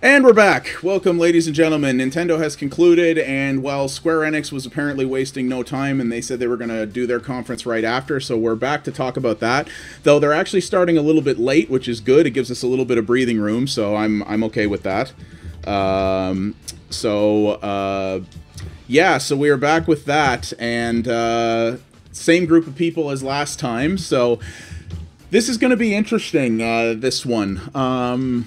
And we're back. Welcome, ladies and gentlemen. Nintendo has concluded, and while Square Enix was apparently wasting no time, and they said they were going to do their conference right after, so we're back to talk about that. Though they're actually starting a little bit late, which is good. It gives us a little bit of breathing room, so I'm okay with that. Yeah, so we are back with that, and same group of people as last time, so this is going to be interesting, this one.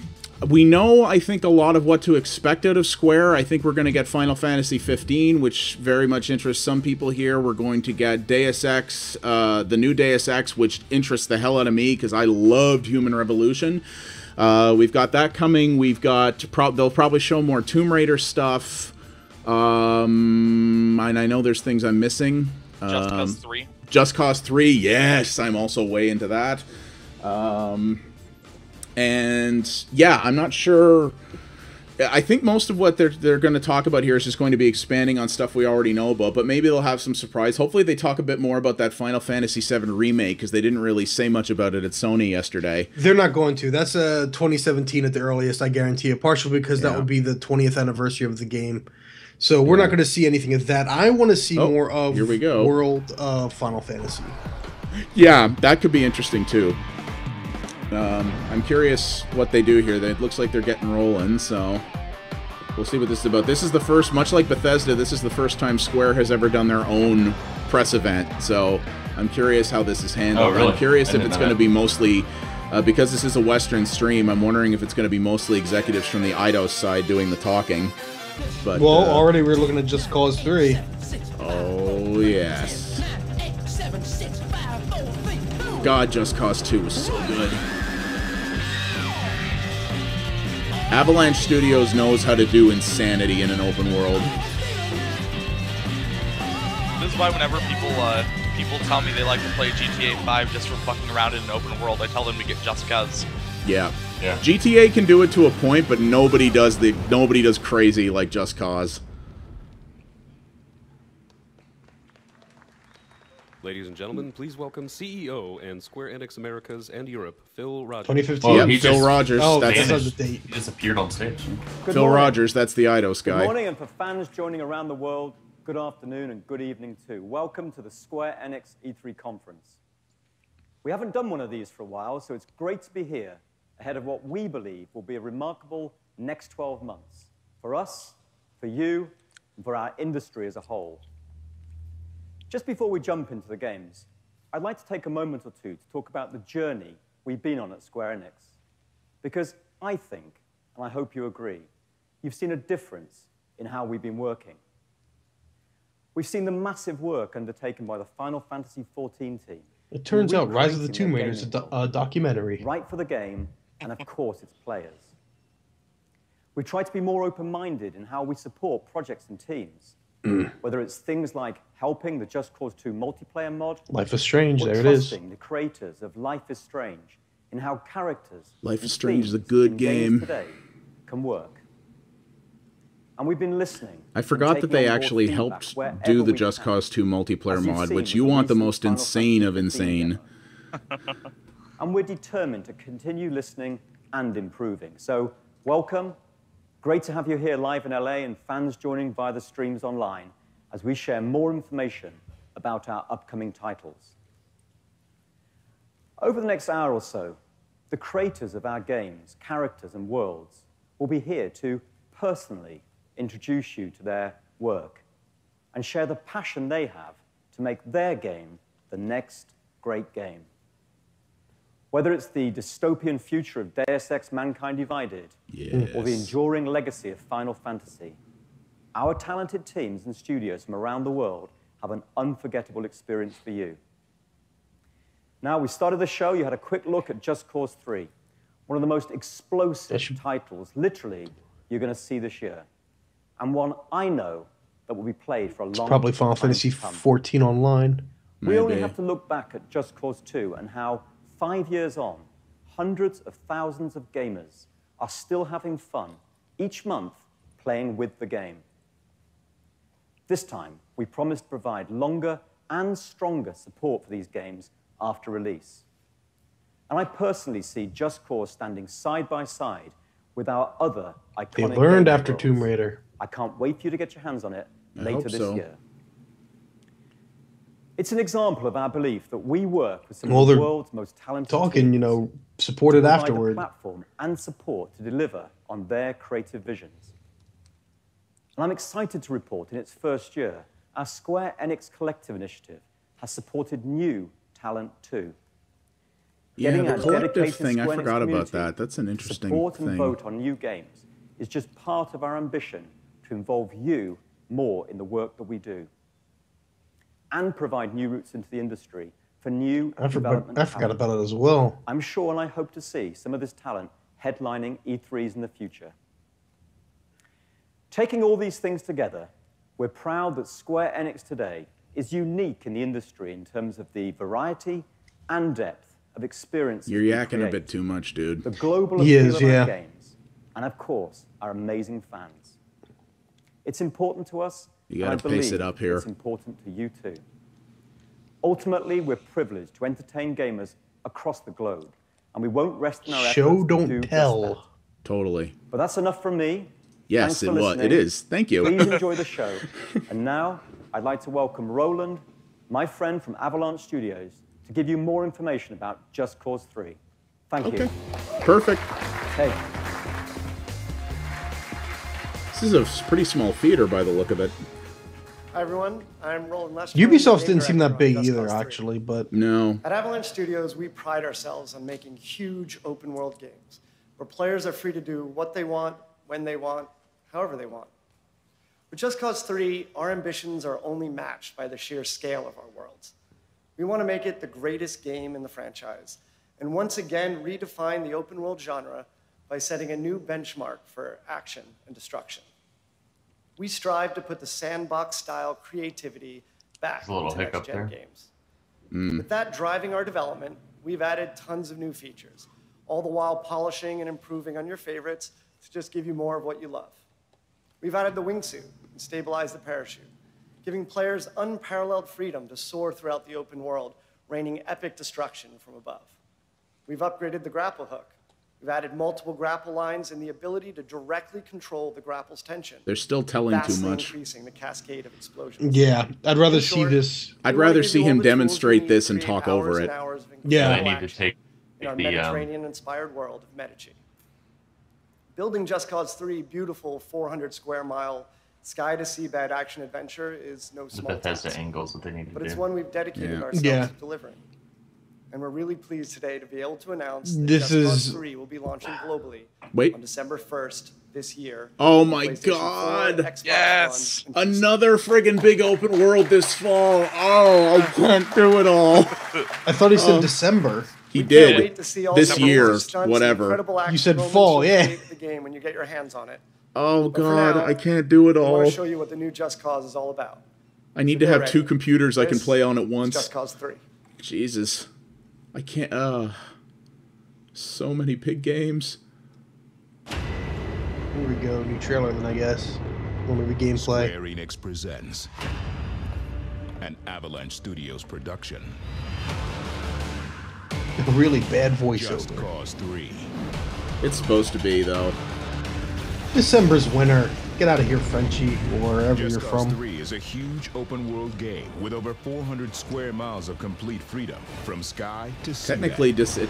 We know, I think, a lot of what to expect out of Square. I think we're going to get Final Fantasy 15, which very much interests some people here. We're going to get Deus Ex, the new Deus Ex, which interests the hell out of me, because I loved Human Revolution. We've got that coming. We've got, they'll probably show more Tomb Raider stuff. And I know there's things I'm missing. Just Cause 3. Just Cause 3, yes, I'm also way into that. And yeah, I'm not sure. I think most of what they're going to talk about here is just going to be expanding on stuff we already know about, but maybe they'll have some surprise. Hopefully they talk a bit more about that Final Fantasy VII remake, because they didn't really say much about it at Sony yesterday. They're not going to. That's 2017 at the earliest, I guarantee it, partially because that would be the 20th anniversary of the game. So we're not going to see anything of that. I want to see more of here we go. World of Final Fantasy. Yeah, that could be interesting too. I'm curious what they do here. It looks like they're getting rolling, so we'll see what this is about. This is the first, much like Bethesda, this is the first time Square has ever done their own press event, so I'm curious how this is handled. Oh, really? I'm curious if it's going to be mostly, because this is a Western stream, I'm wondering if it's going to be mostly executives from the Eidos side doing the talking. But, well, already we're looking at Just Cause 3. Oh, yes. God, Just Cause 2 was so good. Avalanche Studios knows how to do insanity in an open world. This is why whenever people tell me they like to play GTA 5 just for fucking around in an open world, I tell them to get Just Cause. Yeah. GTA can do it to a point, but nobody does crazy like Just Cause. Ladies and gentlemen, please welcome CEO and Square Enix Americas and Europe, Phil Rogers. 2015. Yep, Phil Rogers. Oh, that's the date. He disappeared on stage. Phil Rogers, that's the Eidos guy. Good morning, and for fans joining around the world, good afternoon and good evening too. Welcome to the Square Enix E3 conference. We haven't done one of these for a while, so it's great to be here ahead of what we believe will be a remarkable next 12 months for us, for you, and for our industry as a whole. Just before we jump into the games, I'd like to take a moment or two to talk about the journey we've been on at Square Enix. Because I think, and I hope you agree, you've seen a difference in how we've been working. We've seen the massive work undertaken by the Final Fantasy XIV team. It turns out Rise of the Tomb Raider is a documentary. Right for the game, and of course its players. We try to be more open-minded in how we support projects and teams. Whether it's things like helping the Just Cause 2 multiplayer mod, Life is Strange, there it is. Trusting the creators of Life is Strange in how characters Life is Strange is a good game today can work. And we've been listening. I forgot that they actually helped do the Just Cause 2 multiplayer mod, which you want the most insane of insane. And we're determined to continue listening and improving. So, welcome. Great to have you here live in LA and fans joining via the streams online as we share more information about our upcoming titles. Over the next hour or so, the creators of our games, characters, and worlds will be here to personally introduce you to their work and share the passion they have to make their game the next great game. Whether it's the dystopian future of Deus Ex Mankind Divided, or the enduring legacy of Final Fantasy, our talented teams and studios from around the world have an unforgettable experience for you. Now, we started the show, you had a quick look at Just Cause 3, one of the most explosive titles, literally, you're going to see this year, and one I know that will be played for a long time. Probably Final Fantasy 14 online. We only have to look back at Just Cause 2 and how 5 years on, hundreds of thousands of gamers are still having fun each month playing with the game. This time, we promise to provide longer and stronger support for these games after release. And I personally see Just Cause standing side by side with our other iconic They learned gaming after worlds. Tomb Raider. I can't wait for you to get your hands on it later this so. year. It's an example of our belief that we work with some Well, of the they're world's most talented Talking, teams you know, supported to provide afterward. a platform and support to deliver on their creative visions. And I'm excited to report in its first year, our Square Enix Collective initiative has supported new talent too. Yeah, Getting the our collective dedicated thing, I Square Enix forgot about community that. That's an to interesting support and thing. vote on new games is just part of our ambition to involve you more in the work that we do and provide new routes into the industry for new development I forgot talent. about it as well. I'm sure and I hope to see some of this talent headlining E3s in the future. Taking all these things together, we're proud that Square Enix today is unique in the industry in terms of the variety and depth of experiences You're we yakking a create, bit too much, dude. the global He appeal is, of our yeah. games, and of course, our amazing fans. It's important to us, You and I gotta pace it believe up here. it's important to you too. Ultimately, we're privileged to entertain gamers across the globe, and we won't rest in our Show, efforts to don't do just tell. that. Totally. But that's enough from me. Yes, Thanks for it listening. is. Thank you. Please enjoy the show. And now, I'd like to welcome Roland, my friend from Avalanche Studios, to give you more information about Just Cause 3. Thank Okay. you. Perfect. Hey. This is a pretty small theater by the look of it. Hi everyone, I'm Roland Lester. Ubisoft game didn't seem director that big on Just either, Cause 3. actually, but No. At Avalanche Studios, we pride ourselves on making huge open world games where players are free to do what they want, when they want, however they want. With Just Cause 3, our ambitions are only matched by the sheer scale of our worlds. We want to make it the greatest game in the franchise, and once again redefine the open world genre by setting a new benchmark for action and destruction. We strive to put the sandbox-style creativity back There's a little into hiccup next-gen there. games. With that driving our development, we've added tons of new features, all the while polishing and improving on your favorites to just give you more of what you love. We've added the wingsuit and stabilized the parachute, giving players unparalleled freedom to soar throughout the open world, raining epic destruction from above. We've upgraded the grapple hook. We've added multiple grapple lines and the ability to directly control the grapple's tension, They're still telling too vastly much. increasing the cascade of explosions. yeah, I'd rather In see short, this. I'd we wanna rather give see you all him the tools you demonstrate need this to and create talk over hours it. and hours of Yeah. incredible I need to action take in our the Mediterranean-inspired world of Medici. Building Just Cause 3 beautiful 400 square mile sky-to-seabed action adventure is no the small Bethesda task, angles that they need to but do. it's one we've dedicated Yeah. ourselves Yeah. to delivering. And we're really pleased today to be able to announce that This Just Cause is- 3 will be launching globally Wait. on December 1st this year. Oh on my PlayStation 4, God. Xbox Yes. One, and PC. Another friggin' big open world this fall. Oh, I can't do it all. I thought he said December. He We can't wait did. to see all This the year, amazing stunts and whatever. incredible action You said moments fall, you'll yeah. create with the game when you get your hands on it. Oh, But for God, now, I can't do it I want all. to show you what the new Just Cause is all about. I need to get have ready. two computers I can This play on at is once. Just Cause 3. Jesus. I can't, so many big games. Here we go, new trailer then, I guess. One movie gameplay. Square Enix presents an Avalanche Studios production. Really bad Just voiceover. Cause 3. It's supposed to be, though. December's winter. Get out of here, Frenchie, or wherever Just you're Cause from. 3 is a huge open world game with over 400 square miles of complete freedom from sky to sea.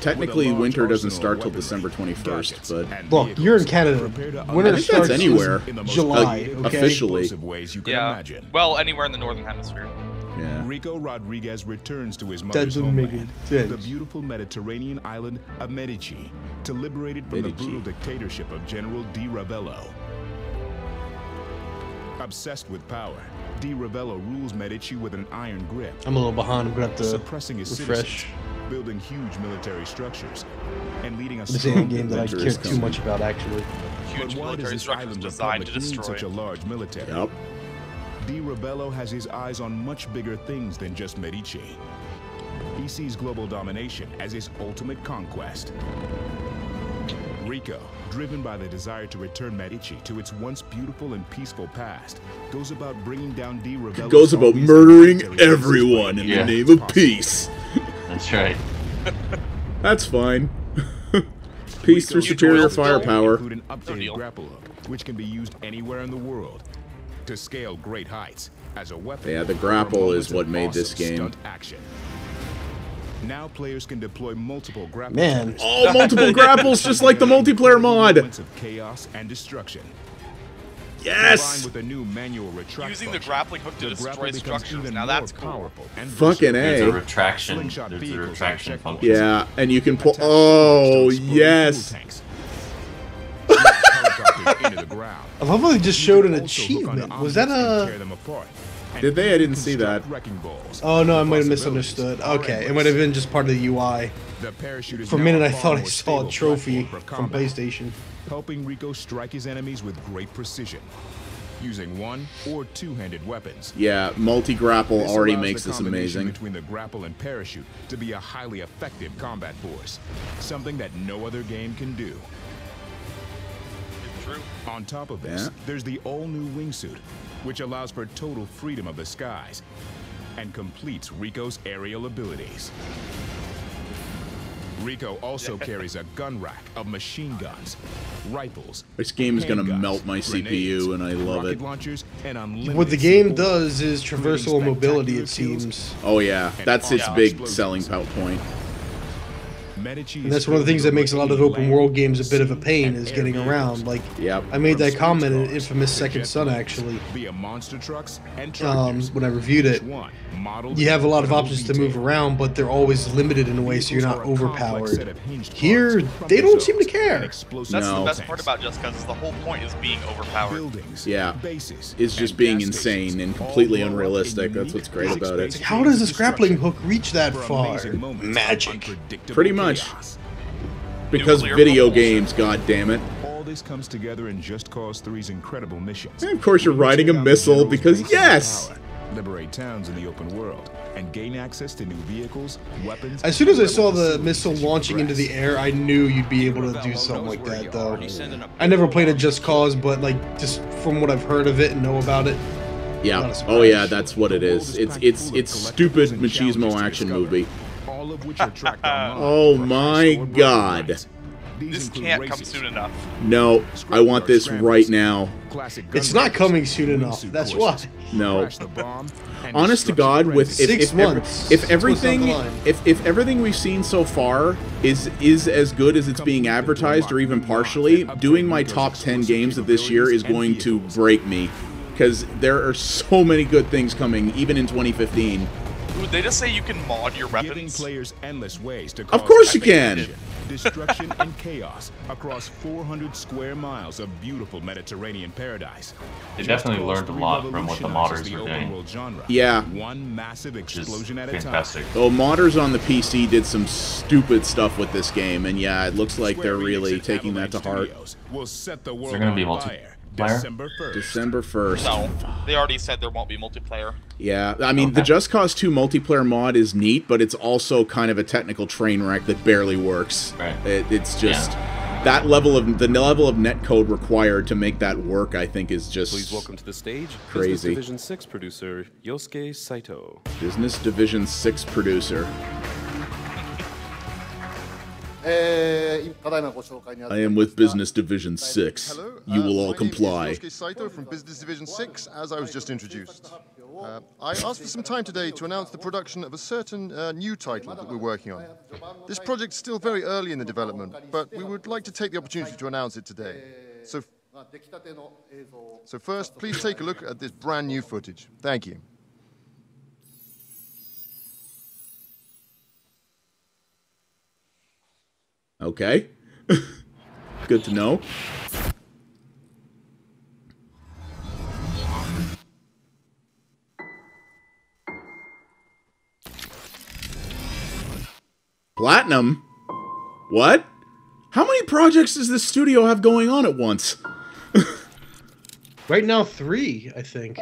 Technically, winter doesn't start till December 21st, but Look, you're in Canada. Winter I think that's starts anywhere. July, okay? Officially. Ways you can Yeah. imagine. Well, anywhere in the northern hemisphere. Yeah. Rico Rodriguez returns to his That mother's doesn't make homeland, any sense. the beautiful Mediterranean island of Medici, to liberate it from the Medici. brutal dictatorship of General Di Ravello. Obsessed with power, Di Ravello rules Medici with an iron grip, I'm a little behind. I'm gonna have to suppressing his refresh. citizens, building huge military structures, and leading a This strong ain't a game that I Adventure care is too coming. much about, actually. Huge But why does military this structures island designed to republic need destroy. such a large military? Yep. Di Ravello has his eyes on much bigger things than just Medici. He sees global domination as his ultimate conquest. Rico, driven by the desire to return Medici to its once beautiful and peaceful past, goes about bringing down Di Ravello's Goes about armies and murdering military forces everyone by in Yeah. the name of peace. That's right. That's fine. piece through superior firepower. Include an updated grapple hook, which can be used anywhere in the world to scale great heights as a weapon. Yeah, the grapple is what made this game. Action. Now players can deploy multiple grapples. Man. Oh, multiple grapples, just like the multiplayer mod. Moments of chaos and destruction. Yes. With a new manual retract Using the function, grappling hook to destroy structures. Now that's powerful. Fucking There's A. a retraction. There's a retraction function. Yeah, and you can pull. Oh, yes. I love how they just showed an achievement. Was that a... Did they? I didn't see that. Oh, no, I might have misunderstood. Okay, it might have been just part of the UI. For a minute, I thought I saw a trophy from PlayStation. Helping Rico strike his enemies with great precision, using one- or two-handed weapons. Yeah, multi-grapple already makes this amazing. Between the grapple and parachute to be a highly effective combat force, something that no other game can do. True. On top of this, there's the all-new wingsuit, which allows for total freedom of the skies and completes Rico's aerial abilities. Rico also carries a gun rack of machine guns, rifles. This game is gonna handguns, melt my CPU, and I love rocket it. launchers, and unlimited What the game support, does is traversal mobility, it spectacular seems. Oh yeah, that's its Yeah. big selling point. And that's one of the things that makes a lot of open world games a bit of a pain, is getting around. Like, Yep. I made that comment in Infamous Second Son, actually, via monster trucks and when I reviewed it. You have a lot of options to move around, but they're always limited in a way so you're not overpowered. Here, they don't seem to care. That's No. the best part about Just Cause, is the whole point is being overpowered. Buildings, Yeah, bases, it's just and being gas insane stations, and completely all blow up unrealistic. in That's what's great unique about it. space How does this construction grappling hook reach that for far? amazing moments of Magic. unpredictable Pretty much. chaos. Because Nuclear video propulsion. games, god damn it. All this comes together in Just Cause 3's incredible missions. And of course you're riding a Take down the missile, general's because base of yes! power, liberate towns in the open world, and gain access to new vehicles, weapons. As soon as I and saw rebel the facilities missile to launching into the address. air, I knew you'd be able to do something like that, though. I never played a Just Cause, but like just from what I've heard of it and know about it, Yeah. Not a Oh yeah, surprise. that's what it is. It's stupid machismo action movie. All of which are tracked online Oh for my high-scored god. bragging rights. These This include can't come races, soon enough. No, I want this right now. classic it's gun not coming races, soon enough. wingsuit That's why. courses, No. crash the bomb, and Honest to destruction God, with frenzy. Six months. if Twist everything on the line. if everything we've seen so far is as good as it's being advertised or even partially, doing my top 10 games of this year is going to break me, because there are so many good things coming, even in 2015. Would they just say you can mod your Giving weapons? players endless ways to Of cause course you epic can. action, destruction and chaos across 400 square miles of beautiful Mediterranean paradise. They definitely learned a lot from what the modders The were open doing. world genre. Yeah. One massive Which is explosion at a time. fantastic. Oh, modders on the PC did some stupid stuff with this game, and yeah, it looks like they're Square really Enix and taking that to Avalanche heart. Studios will set the Is world there gonna be on multiplayer? fire December 1st. December 1st. No, they already said there won't be multiplayer. Yeah, I mean, the Just Cause 2 multiplayer mod is neat, but it's also kind of a technical train wreck that barely works. Right. It's just that level of netcode required to make that work, I think, is just Please welcome to the stage Crazy. Business Division 6 producer Yosuke Saito. Business Division 6 producer. I am with Business Division 6. Hello, You will all my name is comply. Yosuke Saito from Business Division 6, as I was just introduced. I asked for some time today to announce the production of a certain new title that we're working on. This project's still very early in the development, but we would like to take the opportunity to announce it today. So first, please take a look at this brand new footage. Thank you. Okay. Good to know. Platinum? What? How many projects does this studio have going on at once? Right now, 3, I think.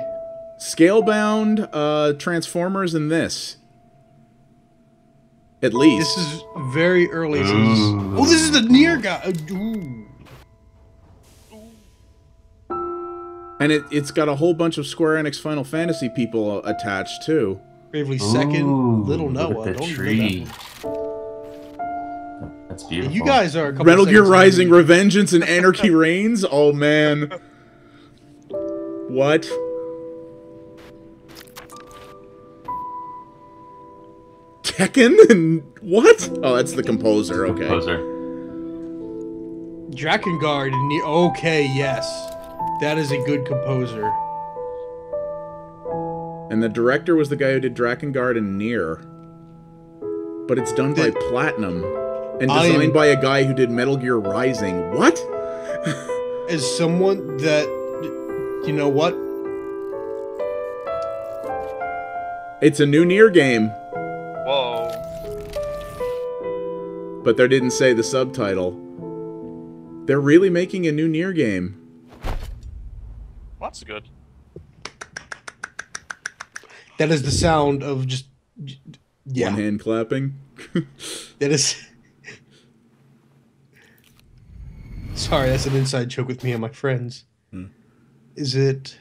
Scalebound, Transformers, and this. At least. This is very early. Oh, this is the near guy. Ooh. And it's got a whole bunch of Square Enix Final Fantasy people attached, too. Bravely Second, Ooh, Little look Noah. at the Don't tree. know that one. That's beautiful. You guys are a couple Metal Gear seconds Rising behind. Revengeance and Anarchy Reigns? Oh, man. What? Tekken? And what? Oh, that's the composer. Okay. Composer. Drakengard and Nier. Okay, yes. That is a good composer. And the director was the guy who did Drakengard and Nier. But it's done by Platinum. And designed by a guy who did Metal Gear Rising. What? As someone that... You know what? It's a new Nier game. Whoa. But they didn't say the subtitle. They're really making a new Nier game. That's good. That is the sound of just... Yeah. One hand clapping. That is... Sorry, that's an inside joke with me and my friends. Is it...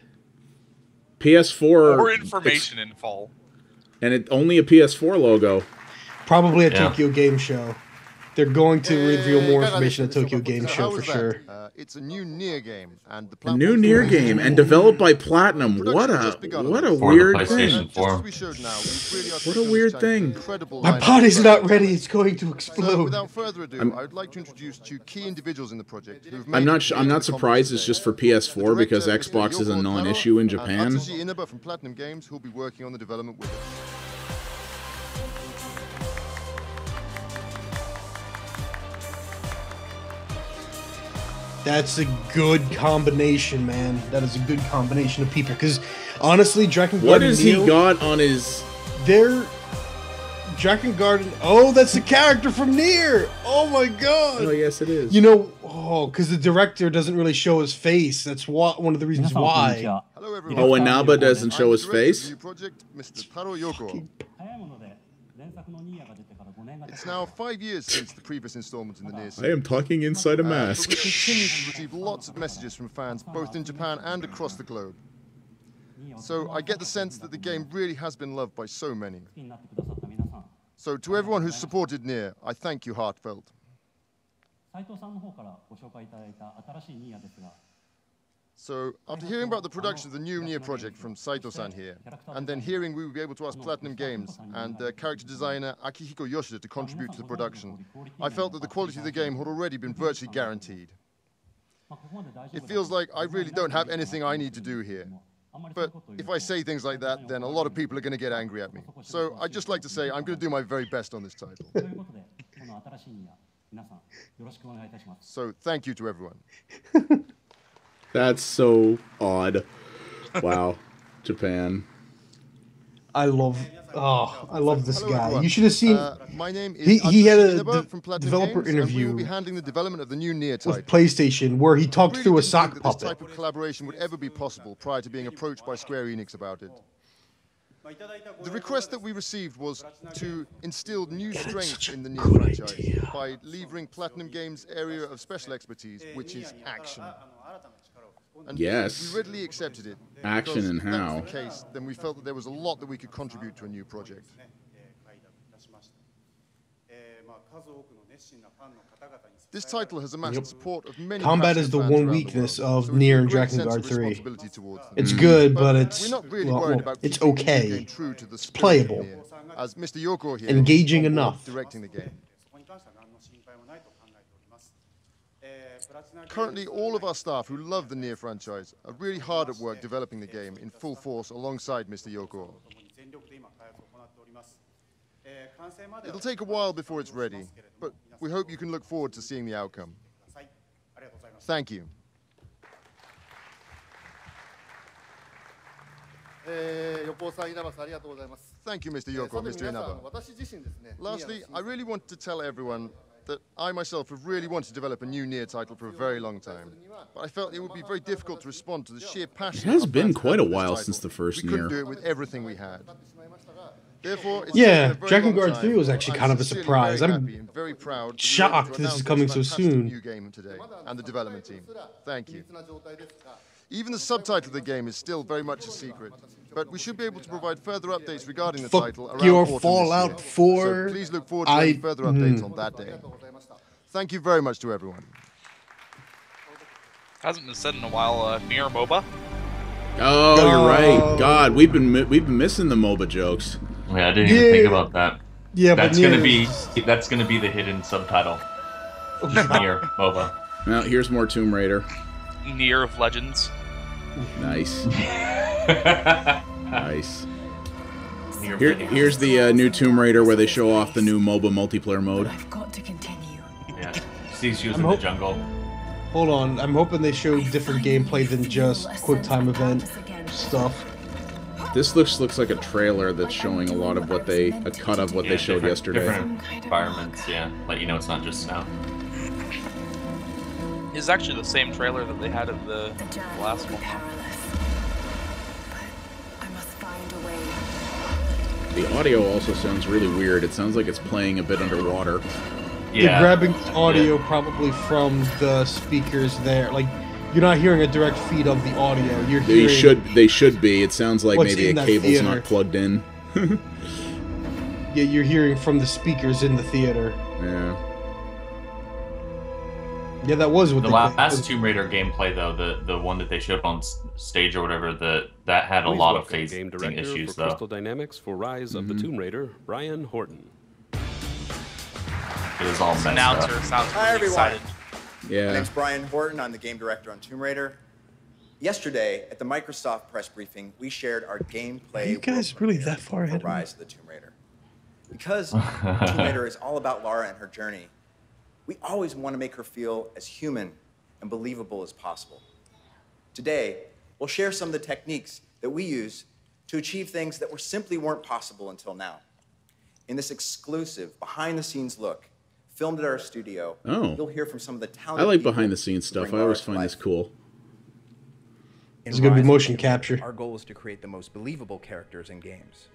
PS4... More information info. And only a PS4 logo. Probably a Tokyo Game Show. They're going to reveal more information at Tokyo Game Show for sure. It's a new Nier game, and the A new Nier game, and developed by Platinum. What a weird thing. What a weird thing. My body's not ready. It's going to explode. So, without further ado, I would like to introduce two key individuals in the project who've made I'm not surprised it's just for PS4 because Xbox is a non-issue in Japan. Atsushi Inaba from Platinum Games, who'll be working on the development with us. That's a good combination, man. That is a good combination of people. Because honestly, Drakengard. What has he got on his? They're Drakengard. Oh, that's the character from Nier. Oh my god. Oh yes, it is. You know, because the director doesn't really show his face. That's one of the reasons why. Hello, everyone. Oh, Inaba doesn't show his face. Project, Mr. Taro Yoko. It's now 5 years since the previous installment in the Nier series. I am talking inside a mask. But we continue to receive lots of messages from fans, both in Japan and across the globe. So I get the sense that the game really has been loved by so many. So to everyone who's supported Nier, I thank you heartfelt. So, after hearing about the production of the new Nier project from Saito-san here, and then hearing we would be able to ask Platinum Games and character designer Akihiko Yoshida to contribute to the production, I felt that the quality of the game had already been virtually guaranteed. It feels like I really don't have anything I need to do here. But if I say things like that, then a lot of people are going to get angry at me. So I'd just like to say I'm going to do my very best on this title. So thank you to everyone. That's so odd. Wow. Japan. I love this guy. Everyone. You should have seen. My name is he had a from Platinum developer Games, interview and we will be handling the development of the new Nier title. with PlayStation where he talked through a This sock puppet. type of collaboration would ever be possible prior to being approached by Square Enix about it. The request that we received was to instill new strength in the Nier franchise by levering Platinum Games' area of special expertise, which is action. And Yes. we readily accepted it. Action and because if that how. was the case, then we felt that there was a lot that we could contribute to a new project. This title has amassed support of many. Combat is the passionate fans one around the weakness world, of so we Nier feel a and great sense of Drakengard 3. responsibility towards them. It's good, but But it's we're not really well, worried about it's keeping the okay. game true to the spirit playable. of Nier, as Mr. Yoko here Engaging is on board enough. directing the game. Currently, all of our staff who love the Nier franchise are really hard at work developing the game in full force alongside Mr. Yoko. It'll take a while before it's ready, but we hope you can look forward to seeing the outcome. Thank you. Thank you, Mr. Yoko, Mr. Inaba. Lastly, I really want to tell everyone that I myself have really wanted to develop a new Nier title for a very long time. But I felt it would be very difficult to respond to the sheer passion. It has our been fans quite had a for this while title. since the first We couldn't Nier. do it with everything we had. Therefore, it's Yeah, taken a very long Drakengard time, 3 was actually but kind I'm of a sincerely surprise. very I'm happy and very proud to be shocked able to this is announce coming so fantastic soon. new game today, and the development team. Thank you. Even the subtitle of the game is still very much a secret, but we should be able to provide further updates regarding the Fuck title around your autumn this Fallout year. 4. So please look forward to any further updates on that day. thank you very much to everyone. Hasn't been said in a while. Nier MOBA. Oh, you're right. God, we've been missing the MOBA jokes. Yeah, I didn't even think about that. Yeah, that's but gonna be the hidden subtitle. Nier MOBA. Well, here's more Tomb Raider. Nier of Legends. Nice. Nice. Here's the new Tomb Raider where they show off the new MOBA multiplayer mode. I've got to continue. Yeah. Sees you in the jungle. Hold on, I'm hoping they show different gameplay than just quick time event stuff. This looks like a trailer that's showing a lot of what a cut of what they showed yesterday. Different environments, yeah. Let you know it's not just snow. It's actually the same trailer that they had of the last one. The audio also sounds really weird. It sounds like it's playing a bit underwater. Yeah. They're grabbing audio probably from the speakers there. Like, you're not hearing a direct feed of the audio. You're hearing... They should be. It sounds like maybe a cable's theater. not plugged in. Yeah, you're hearing from the speakers in the theater. Yeah. Yeah, that was what the last Tomb Raider gameplay, though, the one that they showed on stage or whatever, that had a lot of phasing issues, though. Crystal Dynamics for Rise of the Tomb Raider, Brian Horton. It was all messed Announcer up. sounds Hi, really everyone. excited. Yeah. My name's Brian Horton. I'm the game director on Tomb Raider. Yesterday, at the Microsoft press briefing, we shared our gameplay. Are you guys really that far ahead of me? Rise of the Tomb Raider. Because Tomb Raider is all about Lara and her journey, we always want to make her feel as human and believable as possible. Today, we'll share some of the techniques that we use to achieve things that simply weren't possible until now. In this exclusive, behind-the-scenes look, filmed at our studio, you'll hear from some of the talented I like behind-the-scenes stuff. I always find this cool. It's going to be motion capture. Our goal is to create the most believable characters in games.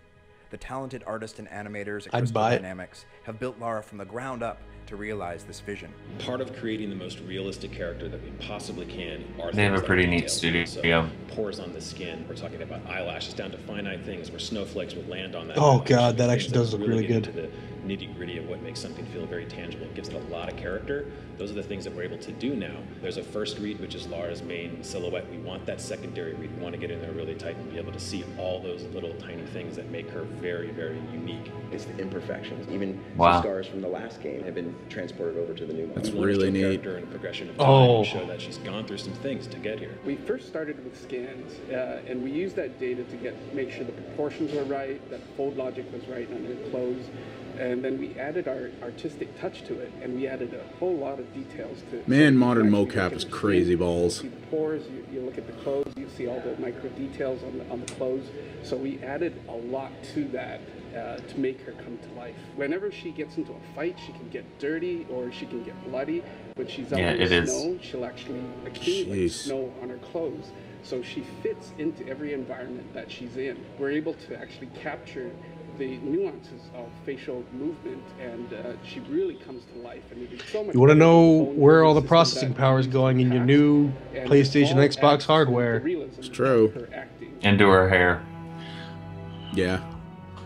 The talented artists and animators at Crystal Dynamics have built Lara from the ground up to realize this vision. Part of creating the most realistic character that we possibly can are They have a pretty neat details. studio. So, pores on the skin. We're talking about eyelashes down to finite things where snowflakes would land on that. Oh eyelash. god, that Things actually does look really get good. into the nitty-gritty of what makes something feel very tangible. It gives it a lot of character. Those are the things that we're able to do now. There's a first read, which is Lara's main silhouette. We want that secondary read. We want to get in there really tight and be able to see all those little tiny things that make her very, very unique. It's the imperfections. Even Wow. scars from the last game have been transported over to the new one. That's really neat. Character and progression of time to show that she's gone through some things to get here. We first started with scans, and we used that data to make sure the proportions were right, that fold logic was right on her clothes, and then we added our artistic touch to it, and we added a whole lot of details to it. Man, modern mocap is crazy balls. You see the pores, you look at the clothes, you see all the micro details on the clothes. So we added a lot to that to make her come to life. Whenever she gets into a fight, she can get dirty or she can get bloody. When she's out in the snow, she'll actually accumulate snow on her clothes. So she fits into every environment that she's in. We're able to actually capture the nuances of facial movement, and she really comes to life. And it's so much. You want to know where all the processing power is going in your new PlayStation, Xbox hardware? It's true. Into her hair. Yeah.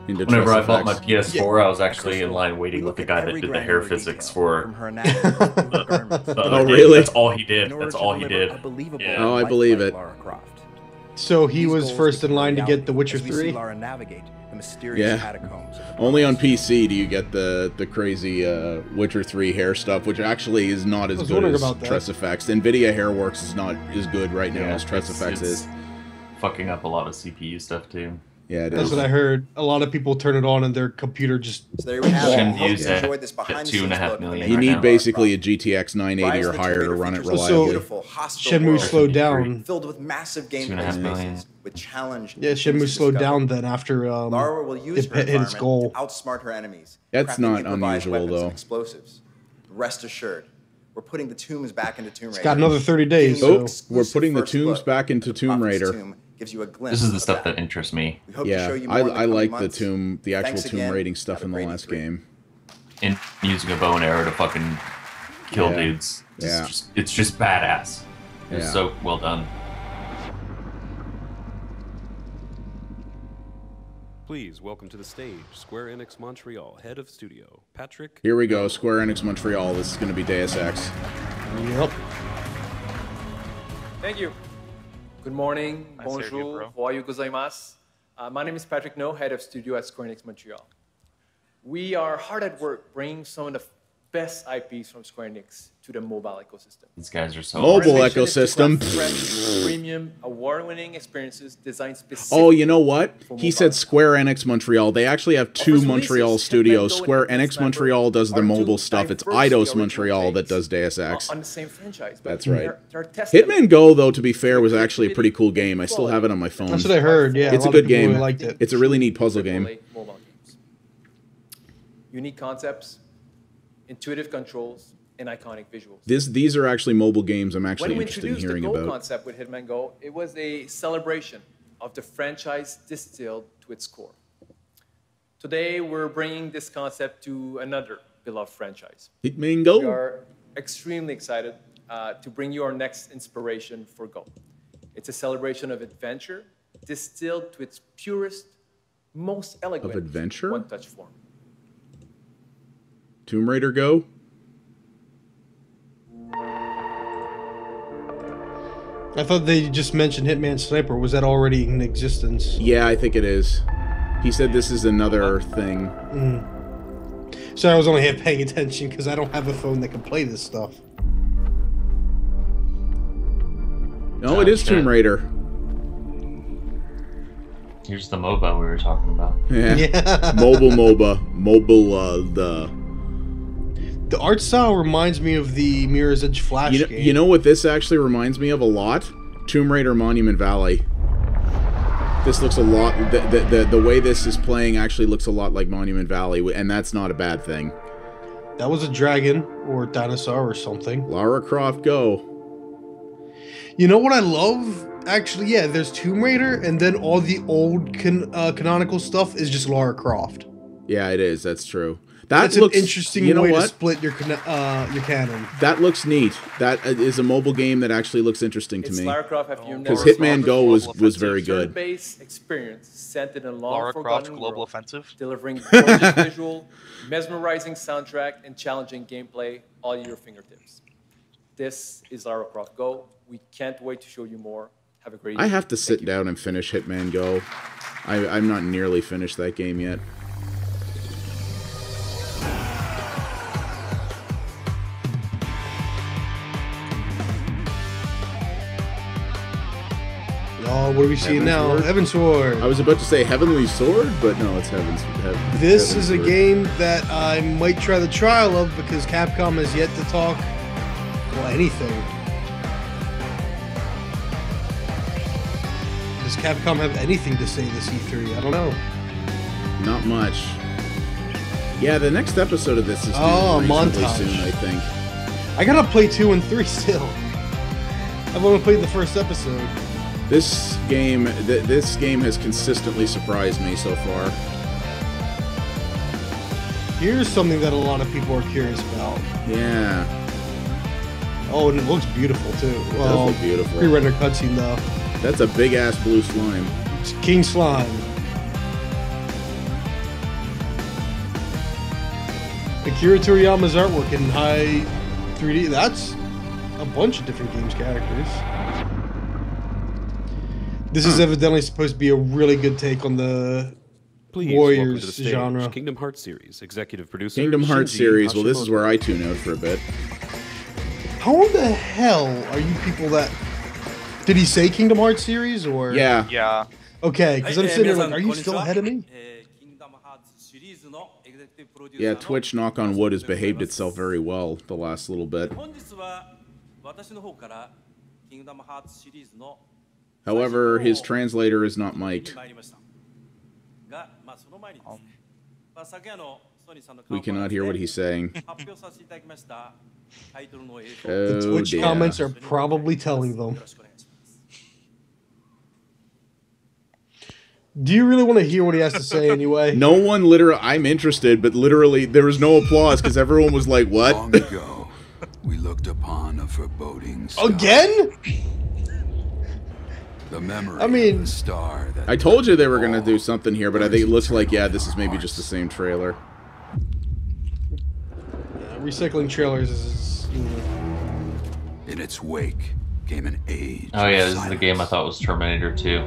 Whenever I bought my PS4, I was actually in line waiting with the guy that did the hair physics for. Oh, really? That's all he did. That's all he did. Yeah. Oh, I believe it. So he was first in line to get The Witcher 3? Yeah. Only on PC do you get the crazy Witcher 3 hair stuff, which actually is not as good as Tress Effects. NVIDIA Hairworks is not as good right now as Tress Effects is. Fucking up a lot of CPU stuff too. Yeah, that's what I heard. A lot of people turn it on and their computer just. So there we have it. Shouldn't use it at 2.5 million. You need basically a GTX 980 or higher to run it reliably. Shenmue slowed down. Filled with massive gameplay spaces, with challenge. Yeah, Shenmue slowed down then after Lara will use her hit its goal. to outsmart her enemies. That's not unusual though. Explosives. Rest assured, we're putting the tombs back into Tomb Raider. It's got another 30 days. Oh, we're putting the tombs back into Tomb Raider. Gives you a glimpse. This is the stuff that interests me. Yeah, I like the actual tomb raiding stuff in the last game. And using a bow and arrow to fucking kill dudes. It's just badass. It's so well done. Please welcome to the stage Square Enix Montreal, head of studio, Patrick. Here we go, Square Enix Montreal. This is going to be Deus Ex. Yep. Thank you. Good morning, bonjour, ohayo gozaimasu. My name is Patrick No, head of studio at Square Enix Montreal. We are hard at work bringing some of the best IPs from Square Enix to the mobile ecosystem. These guys are so mobile ecosystem. Fresh, premium, award-winning experiences designed specifically. Oh, you know what? He said Square Enix Montreal. They actually have two Montreal studios. Square Enix Montreal does the mobile stuff. It's Eidos Montreal that does Deus Ex. On the same franchise. That's right. Hitman Go, though, to be fair, was actually a pretty cool game. I still have it on my phone. That's what I heard. Yeah, it's a good game. Really liked it. It's a really neat puzzle game. Unique concepts, intuitive controls, and iconic visuals. These are actually mobile games I'm actually interested in hearing about. When we introduced the Go about. concept with Hitman Go, it was a celebration of the franchise distilled to its core. Today, we're bringing this concept to another beloved franchise. Hitman Go. We are extremely excited to bring you our next inspiration for Go. It's a celebration of adventure distilled to its purest, most elegant one-touch form. Tomb Raider Go? I thought they just mentioned Hitman Sniper. Was that already in existence? Yeah, I think it is. He said this is another thing. So I was only half paying attention because I don't have a phone that can play this stuff. No, it is Tomb Raider. Here's the MOBA we were talking about. Yeah. Mobile MOBA. Mobile, The art style reminds me of the Mirror's Edge Flash game. You know what this actually reminds me of a lot? Tomb Raider Monument Valley. This looks a lot... The way this is playing actually looks a lot like Monument Valley, and that's not a bad thing. That was a dragon, or dinosaur, or something. Lara Croft Go. You know what I love? Actually, yeah, there's Tomb Raider, and then all the old canonical stuff is just Lara Croft. Yeah, it is. That's true. That's looks, an interesting way to split your canon. That looks neat. That is a mobile game that actually looks interesting to me. Lara Croft, because Hitman Go was very good. Turn-based experience centered in long Lara Croft Global world, Offensive, delivering gorgeous visual, mesmerizing soundtrack, and challenging gameplay all at your fingertips. This is Lara Croft Go. We can't wait to show you more. Have a great evening. I have to sit down and finish Hitman Go. I'm not nearly finished that game yet. Oh, what are we seeing now? Heaven's Sword. I was about to say Heavenly Sword, but no, it's Heaven's Sword. This is a game that I might try the trial of because Capcom has yet to talk, well, anything. Does Capcom have anything to say this E3? I don't know. Not much. Yeah, the next episode of this is montage soon, I think. I gotta play 2 and 3 still. I've only played the first episode. This game has consistently surprised me so far. Here's something that a lot of people are curious about. Yeah. Oh, and it looks beautiful too. It does look beautiful. Pre-rendered cutscene though. That's a big ass blue slime. It's King Slime. Akira Toriyama's artwork in high 3D. That's a bunch of different games characters. This is evidently supposed to be a really good take on the Warriors genre. Kingdom Hearts series, executive producer. Kingdom Hearts series. Well, this is where I tune out for a bit. How the hell are you people that... Did he say Kingdom Hearts series or... Yeah. Yeah. Okay, because I'm sitting there like, are you still ahead of me? Yeah, Twitch, knock on wood, has behaved itself very well the last little bit. However, his translator is not mic'd. We cannot hear what he's saying. The Twitch comments are probably telling them. Do you really want to hear what he has to say anyway? No one literally... I'm interested, but literally there was no applause because everyone was like, what? Long ago, we looked upon a foreboding star. Again? The memory I mean, of the star that I told you they were gonna do something here, but I think it looks like, yeah, this is maybe just the same trailer. Recycling trailers is, in its wake came an age. Oh yeah, this is the game I thought was Terminator 2.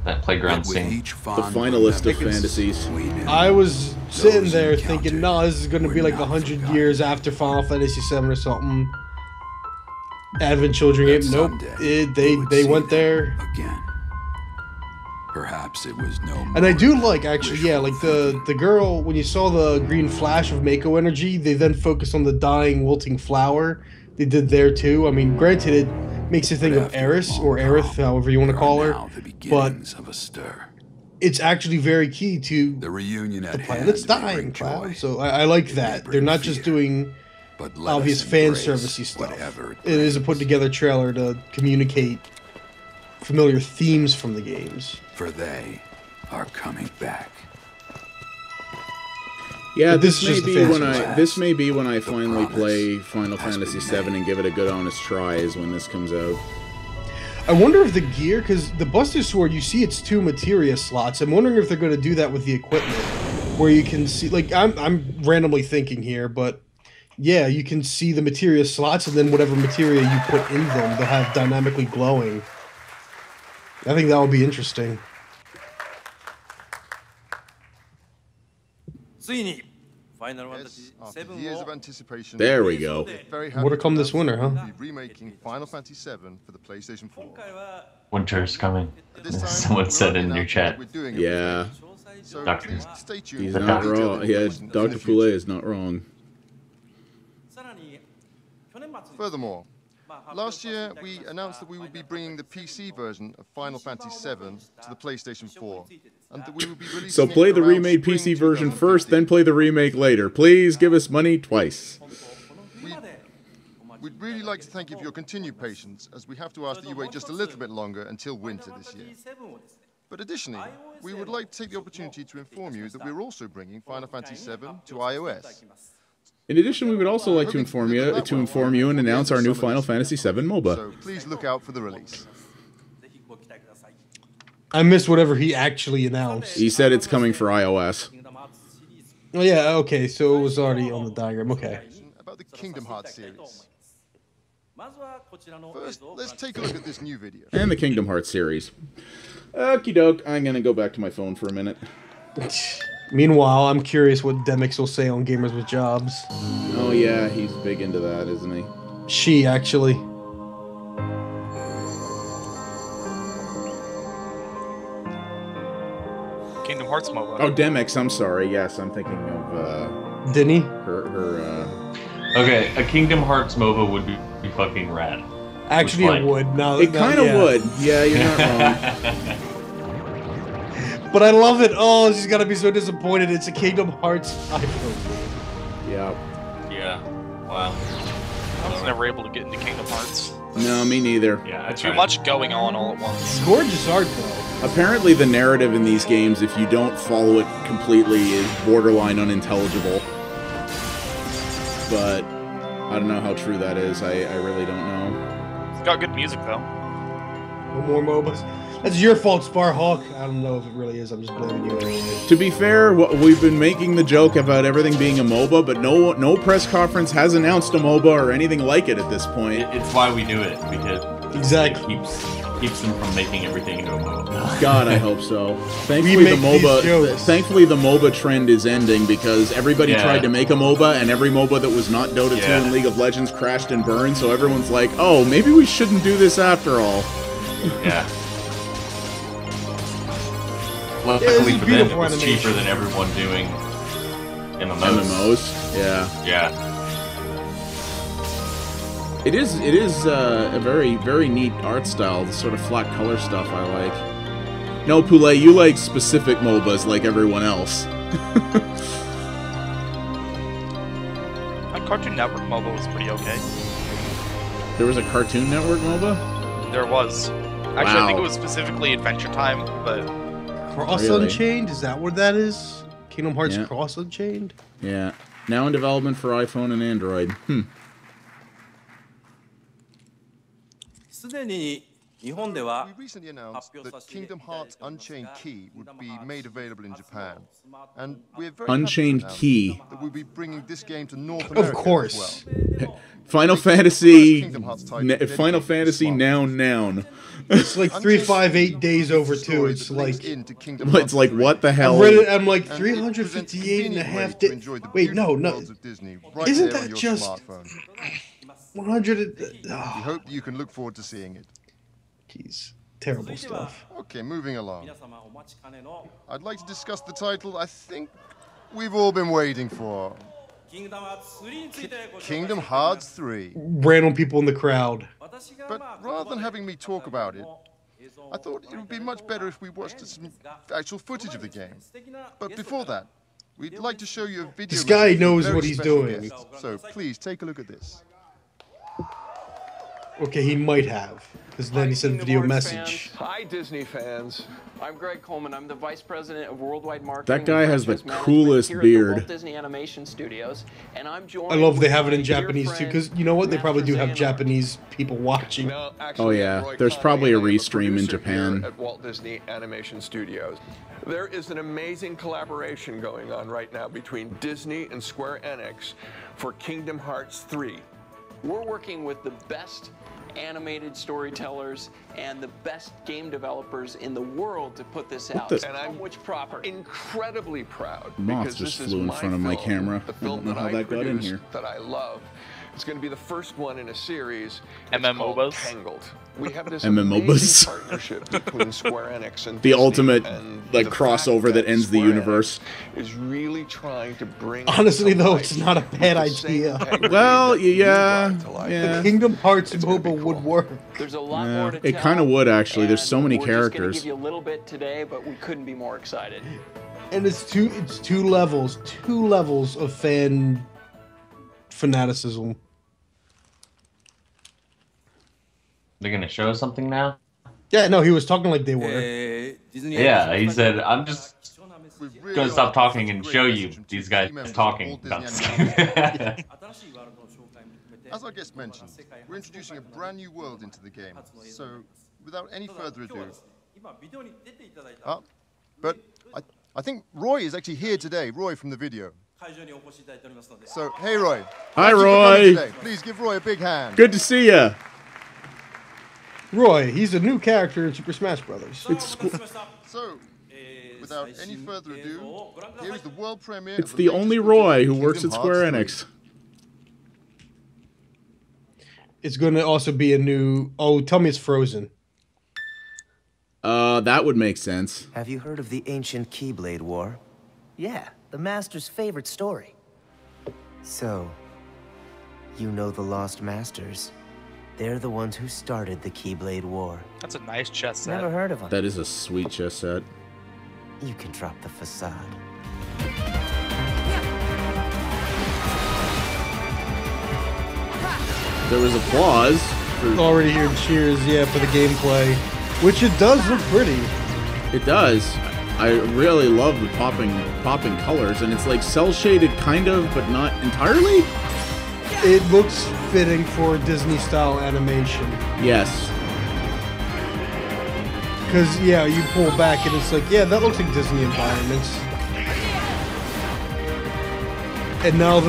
That playground scene. The finalist of fantasies. I was sitting there thinking, no, this is gonna be like 100 years after Final Fantasy VII or something. Advent Children game. Nope. They went there again. Perhaps it was no more. And I do like, actually, yeah, like the girl, when you saw the green flash of Mako energy, they then focused on the dying, wilting flower. They did there too. I mean, granted, it makes you think of Eris, or Aerith, however you want to call her, but of a stir. it's actually very key to the reunion at the planet's dying, Cloud. So I like that. They're not just doing obvious fan servicey stuff. It is a put together trailer to communicate familiar themes from the games. For they are coming back. Yeah, this may be when I finally play Final Fantasy VII and give it a good honest try, is when this comes out. I wonder if the gear, because the Buster Sword, you see it's 2 materia slots. I'm wondering if they're going to do that with the equipment, where you can see, like, I'm randomly thinking here, but yeah, you can see the materia slots, and then whatever materia you put in them, they'll have dynamically glowing. I think that would be interesting. After years of anticipation, there we go. More to come this winter, huh? We'll be remaking Final Fantasy VII for the PlayStation 4. Winter's coming. Someone said in your chat. Yeah. So Doctor. stay tuned. He's not wrong. Yeah, Dr. Poulet is not wrong. Furthermore, last year we announced that we would be bringing the PC version of Final Fantasy VII to the PlayStation 4, and that we would be releasing So play the remade PC version first, then play the remake later. Please give us money twice. We'd really like to thank you for your continued patience, as we have to ask that you wait just a little bit longer until winter this year. But additionally, we would like to take the opportunity to inform you that we're also bringing Final Fantasy VII to iOS. In addition, we would also like to inform you and announce our new Final Fantasy VII MOBA. So please look out for the release. I missed whatever he actually announced. He said it's coming for iOS. Oh yeah, okay, so it was already on the diagram, okay. About the Kingdom Hearts series. First, let's take a look at this new video. And the Kingdom Hearts series. Okie doke, I'm gonna go back to my phone for a minute. Meanwhile, I'm curious what Demix will say on Gamers with Jobs. Oh yeah, he's big into that, isn't he? She, actually. Kingdom Hearts MOBA. Oh, Demix, I'm sorry. Yes, I'm thinking of, Denny? Okay, a Kingdom Hearts MOBA would be fucking rad. Actually, it would. No, it kind of would. Yeah, you're not wrong. But I love it. Oh, she's gotta be so disappointed. It's a Kingdom Hearts iPhone. Yeah. Yeah. Wow. I was never able to get into Kingdom Hearts. No, me neither. Yeah, Too much going on all at once. Gorgeous art, though. Apparently, the narrative in these games, if you don't follow it completely, is borderline unintelligible. But I don't know how true that is. I really don't know. It's got good music, though. No more MOBAs. That's your fault, Sparhawk. I don't know if it really is. I'm just blaming you. To be fair, we've been making the joke about everything being a MOBA, but no press conference has announced a MOBA or anything like it at this point. It's why we do it, because exactly it keeps them from making everything into a MOBA. God, I hope so. Thankfully, the MOBA trend is ending, because everybody tried to make a MOBA, and every MOBA that was not Dota 2 and League of Legends crashed and burned. So everyone's like, "Oh, maybe we shouldn't do this after all." Yeah. Luckily for them, it was cheaper than everyone doing MMOs. Yeah. Yeah. It is a very, very neat art style, the sort of flat color stuff I like. No, Poulet, you like specific MOBAs like everyone else. That Cartoon Network MOBA was pretty okay. There was a Cartoon Network MOBA? There was. Actually, I think it was specifically Adventure Time, but... Cross Unchained? Is that what that is? Kingdom Hearts Cross Unchained? Yeah. Now in development for iPhone and Android. We recently announced that Kingdom Hearts Unchained Key would be made available in Japan, and we're very Unchained Key that we'll be bringing this game to North America. Of course. As well. Final Fantasy noun. It's like 358 days over 2. It's like what the hell? I'm like 358 and a half days. Wait, no. Isn't that just 100? We hope you can look forward to seeing it. Jeez, terrible stuff. Okay, moving along. I'd like to discuss the title I think we've all been waiting for. Kingdom Hearts 3. Random people in the crowd. But rather than having me talk about it, I thought it would be much better if we watched some actual footage of the game. But before that, we'd like to show you a video. This guy knows what he's doing. So please take a look at this. Okay, he might have, because then he sent a video message. Hi, Disney fans. I'm Greg Coleman. I'm the Vice President of Worldwide Marketing. That guy has the coolest beard. Walt Disney Animation Studios, and I'm joined. I love they have it in Japanese too, because you know what? They probably do have Japanese people watching. No, actually, oh yeah, there's probably a restream in Japan. At Walt Disney Animation Studios. There is an amazing collaboration going on right now between Disney and Square Enix for Kingdom Hearts 3. We're working with the best animated storytellers and the best game developers in the world to put this out. And I'm incredibly proud. Moth just flew in front of my camera. I don't know how that got in here. That I love. It's going to be the first one in a series. MMOBas. Tangled. We have this MMOBas. partnership between Square Enix and the Disney, ultimate and like crossover that ends the universe. Is really trying to bring. Honestly, though, it's not a bad idea. Well, yeah. The Kingdom Hearts MOBA would work. There's a lot more to it kind of would actually. There's so many characters. We're just gonna give you a little bit today, but we couldn't be more excited. And it's two levels of fanaticism. They're gonna show us something now? Yeah, no, he was talking like they were. Yeah, he said, I'm just gonna stop talking and show you these guys talking about this game. As our guest mentioned, we're introducing a brand new world into the game. So, without any further ado... but I think Roy is actually here today, Roy from the video. So, hey Roy. Hi Roy. Please give Roy a big hand. Good to see ya. Roy, he's a new character in Super Smash Brothers. So, without any further ado, here's the world premiere. It's the only Roy who works at Square Enix. It's going to also be a new... Oh, tell me it's Frozen. That would make sense. Have you heard of the ancient Keyblade War? Yeah, the Master's favorite story. So, you know the Lost Masters. They're the ones who started the Keyblade War. That's a nice chess set. Never heard of them. That is a sweet chess set. You can drop the facade. There was applause. Already hearing cheers, yeah, for the gameplay. Which it does look pretty. It does. I really love the popping colors, and it's like cel-shaded kind of, but not entirely. It looks fitting for Disney-style animation. Yes. Because, yeah, you pull back and it's like, yeah, that looks like Disney environments. And now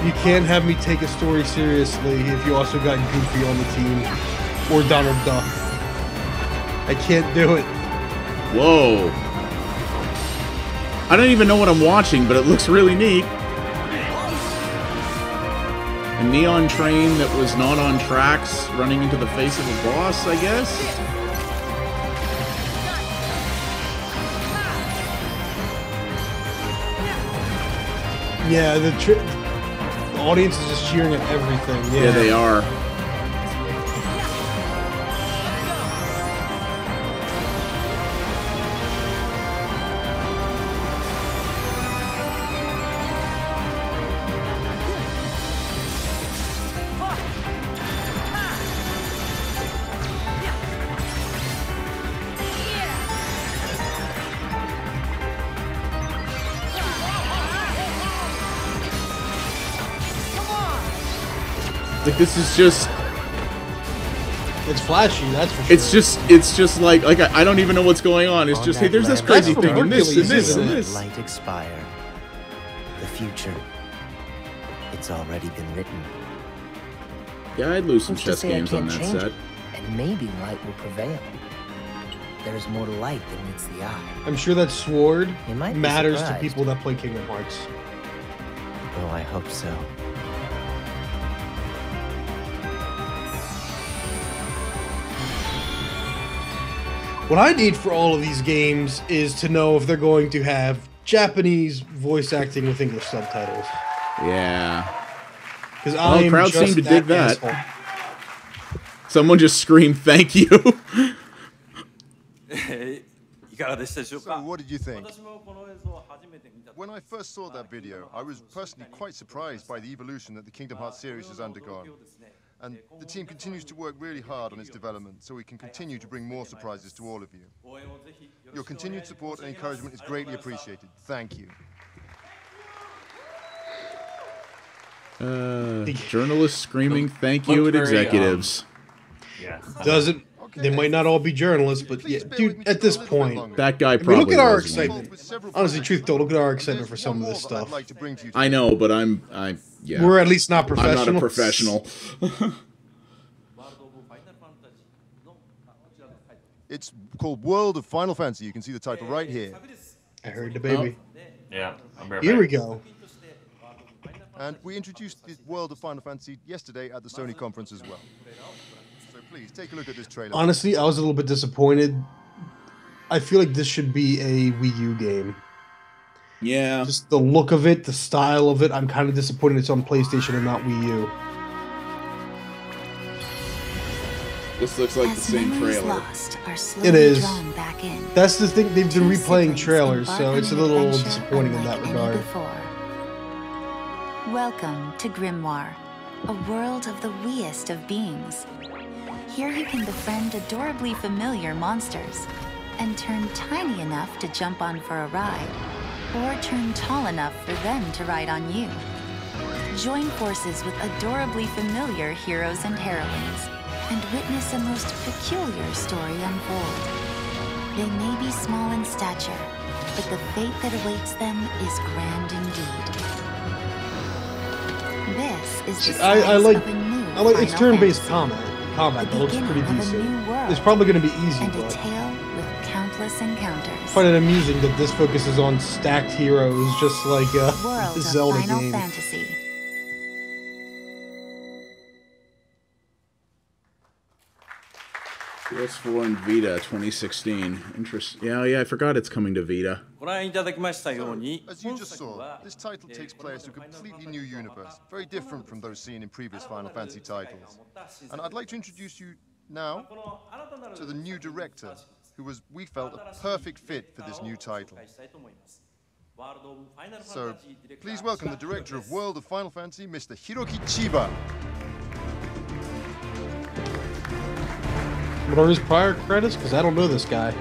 you can't have me take a story seriously if you also got Goofy on the team. Or Donald Duck. I can't do it. Whoa. I don't even know what I'm watching, but it looks really neat. A neon train that was not on tracks running into the face of a boss, I guess? Yeah, the audience is just cheering at everything. Yeah, they are. Like, this is just it's flashy, that's for sure. It's just like I don't even know what's going on. It's just, hey, there's this crazy thing and this and this and this. Light expire. The future. It's already been written. Yeah, I'd lose some Who's to chess say I games on can't that change set. it? And maybe light will prevail. There's more to light than meets the eye. I'm sure that sword You might be matters to surprised. people that play Kingdom Hearts. Oh, I hope so. What I need for all of these games is to know if they're going to have Japanese voice acting with English subtitles. Yeah. Because Well, the crowd seemed to dig that. Someone just screamed, "Thank you." So, what did you think? When I first saw that video, I was personally quite surprised by the evolution that the Kingdom Hearts series has undergone. And the team continues to work really hard on its development so we can continue to bring more surprises to all of you. Your continued support and encouragement is greatly appreciated. Thank you. Journalists screaming "Thank you" at executives. Yeah. Doesn't. They might not all be journalists, but yeah, dude, at this point, That guy I mean, probably look at our was one. excitement. Honestly, truth told, look at our excitement for some of this stuff. I know, but yeah. We're at least not I'm not a professionals. professional. It's called World of Final Fantasy. You can see the title right here. I heard the baby. Yeah, I'm right Here back. we go. And we introduced the World of Final Fantasy yesterday at the Sony conference as well. So please, take a look at this trailer. Honestly, I was a little bit disappointed. I feel like this should be a Wii U game. Yeah. Just the look of it, the style of it. I'm kind of disappointed it's on PlayStation and not Wii U. This looks like the same trailer. It is. That's the thing. They've been replaying trailers, so it's a little disappointing in that regard. Welcome to Grimoire, a world of the weest of beings. Here you can befriend adorably familiar monsters and turn tiny enough to jump on for a ride, or turn tall enough for them to ride on you. Join forces with adorably familiar heroes and heroines and witness a most peculiar story unfold. They may be small in stature, but the fate that awaits them is grand indeed. This is the I like it's Final turn-based Fantasy. combat. That looks pretty beginning of a decent. new world It's probably going to be easy, and a but tale with countless encounters. I find it amusing that this focuses on stacked heroes, just like World the of Zelda Final game. Fantasy. PS4 and Vita 2016. Interesting. Yeah, I forgot it's coming to Vita. So, as you just saw, this title takes place in a completely new universe, very different from those seen in previous Final Fantasy titles. And I'd like to introduce you now to the new director, who was, we felt, a perfect fit for this new title. So, please welcome the director of World of Final Fantasy, Mr. Hiroki Chiba. What are his prior credits? Because I don't know this guy.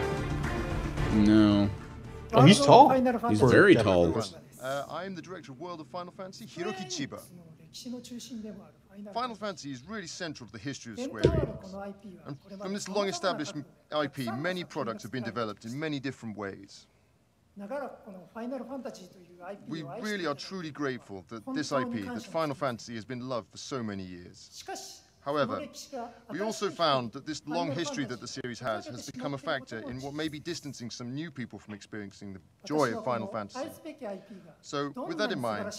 No. Oh, he's tall. He's very tall. I'm the director of World of Final Fantasy, Hiroki Chiba. Final Fantasy is really central to the history of Square Enix. And from this long-established IP, many products have been developed in many different ways. We really are truly grateful that this IP, that Final Fantasy, has been loved for so many years. However, we also found that this long history that the series has become a factor in what may be distancing some new people from experiencing the joy of Final Fantasy. So, with that in mind,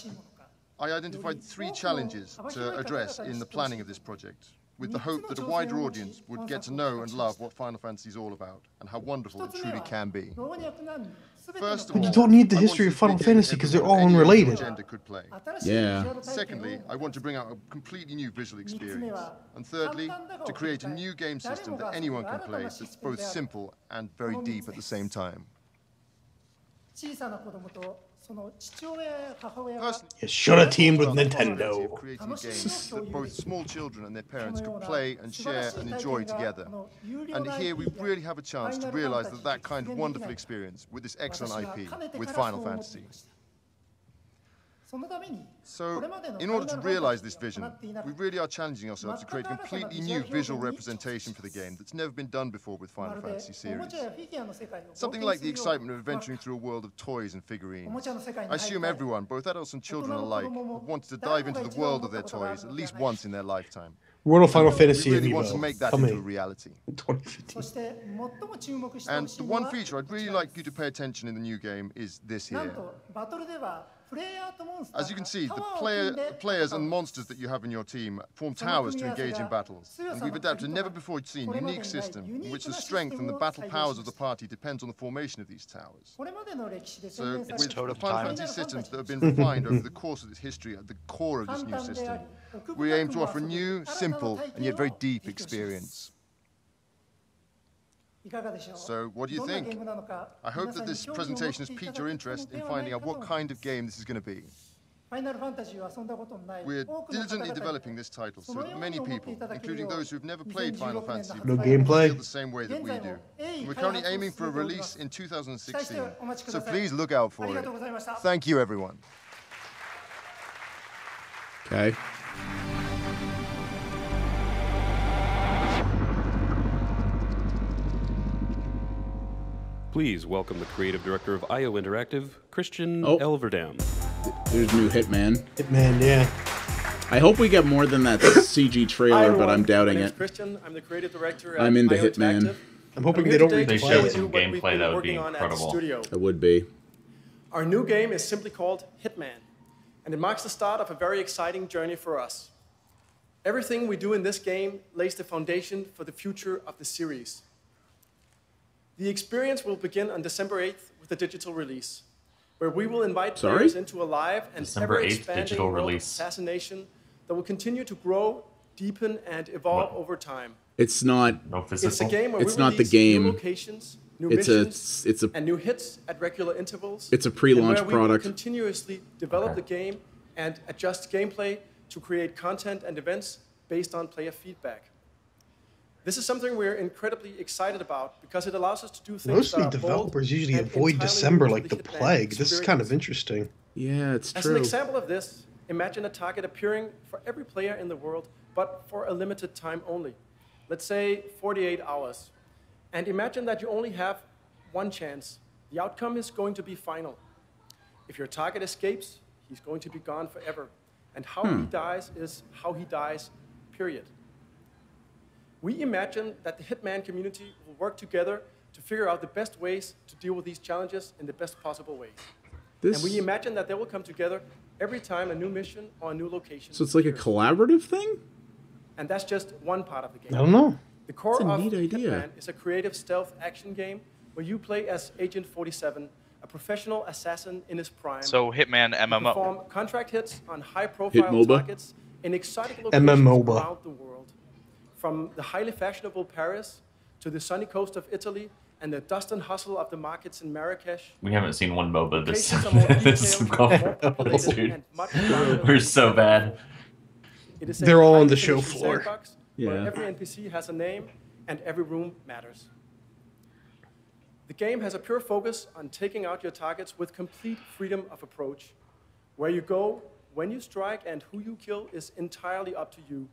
I identified 3 challenges to address in the planning of this project, with the hope that a wider audience would get to know and love what Final Fantasy is all about, and how wonderful it truly can be. First of all, But you don't need the history of Final Fantasy because they're all unrelated. Could play. Yeah. Secondly, I want to bring out a completely new visual experience. And thirdly, to create a new game system that anyone can play that's both simple and very deep at the same time. You should have teamed with Nintendo. Creating games that both small children and their parents could play and share and enjoy together. And here we really have a chance to realize that kind of wonderful experience with this excellent IP, with Final Fantasy. So, in order to realize this vision, we really are challenging ourselves to create a completely new visual representation for the game that's never been done before with Final Fantasy series. Something like the excitement of adventuring through a world of toys and figurines. I assume everyone, both adults and children alike, have wanted to dive into the world of their toys at least once in their lifetime. World of Final Fantasy We really want to make that into a reality. And the one feature I'd really like you to pay attention in the new game is this here. As you can see, the players and monsters that you have in your team form towers to engage in battles. And we've adapted a never-before-seen unique system in which the strength and the battle powers of the party depends on the formation of these towers. So with the Final Fantasy systems that have been refined over the course of its history at the core of this new system, we aim to offer a new, simple, and yet very deep experience. So, what do you think? I hope that this presentation has piqued your interest in finding out what kind of game this is going to be. We're diligently developing this title so that many people, including those who've never played Final Fantasy before, feel the same way that we do. And we're currently aiming for a release in 2016, so please look out for it. Thank you, everyone. Okay. Please welcome the creative director of IO Interactive, Christian Elverdam. There's new Hitman. Hitman, yeah. I hope we get more than that CG trailer, but I'm doubting it. Christian. I'm the creative director at I'm into IO Hitman. Interactive. I'm hoping they don't They showed some gameplay that would be incredible. It would be. Our new game is simply called Hitman, and it marks the start of a very exciting journey for us. Everything we do in this game lays the foundation for the future of the series. The experience will begin on December 8th with a digital release, where we will invite players into a live and ever-expanding world of assassination that will continue to grow, deepen, and evolve over time. It's not. It's a game where it's we not the release game. new locations, new missions, it's a and new hits at regular intervals. It's a pre-launch and where product. We will continuously develop the game and adjust gameplay to create content and events based on player feedback. This is something we're incredibly excited about because it allows us to do things Mostly that are developers bold usually and avoid entirely December new to like the Hitman plague. This is kind of experience. interesting. Yeah, it's As true. an example of this, imagine a target appearing for every player in the world, but for a limited time only. Let's say 48 hours. And imagine that you only have one chance. The outcome is going to be final. If your target escapes, he's going to be gone forever. And how he dies is how he dies, period. We imagine that the Hitman community will work together to figure out the best ways to deal with these challenges in the best possible ways. And we imagine that they will come together every time a new mission or a new location. So it's like a collaborative thing? And that's just one part of the game. I don't know. The core That's a of neat idea. Hitman is a creative stealth action game where you play as Agent 47, a professional assassin in his prime. So Hitman You MMO. perform contract hits on high-profile Hitmoba? targets in exotic locations MMOba. around the world. From the highly fashionable Paris to the sunny coast of Italy and the dust and hustle of the markets in Marrakesh. We haven't seen one MOBA this Locations are more this detailed, conference, more populated, dude. and much larger. We're so bad. It is a They're all on the high-definition show floor. sandbox Yeah. where every NPC has a name and every room matters. The game has a pure focus on taking out your targets with complete freedom of approach. Where you go, when you strike, and who you kill is entirely up to you.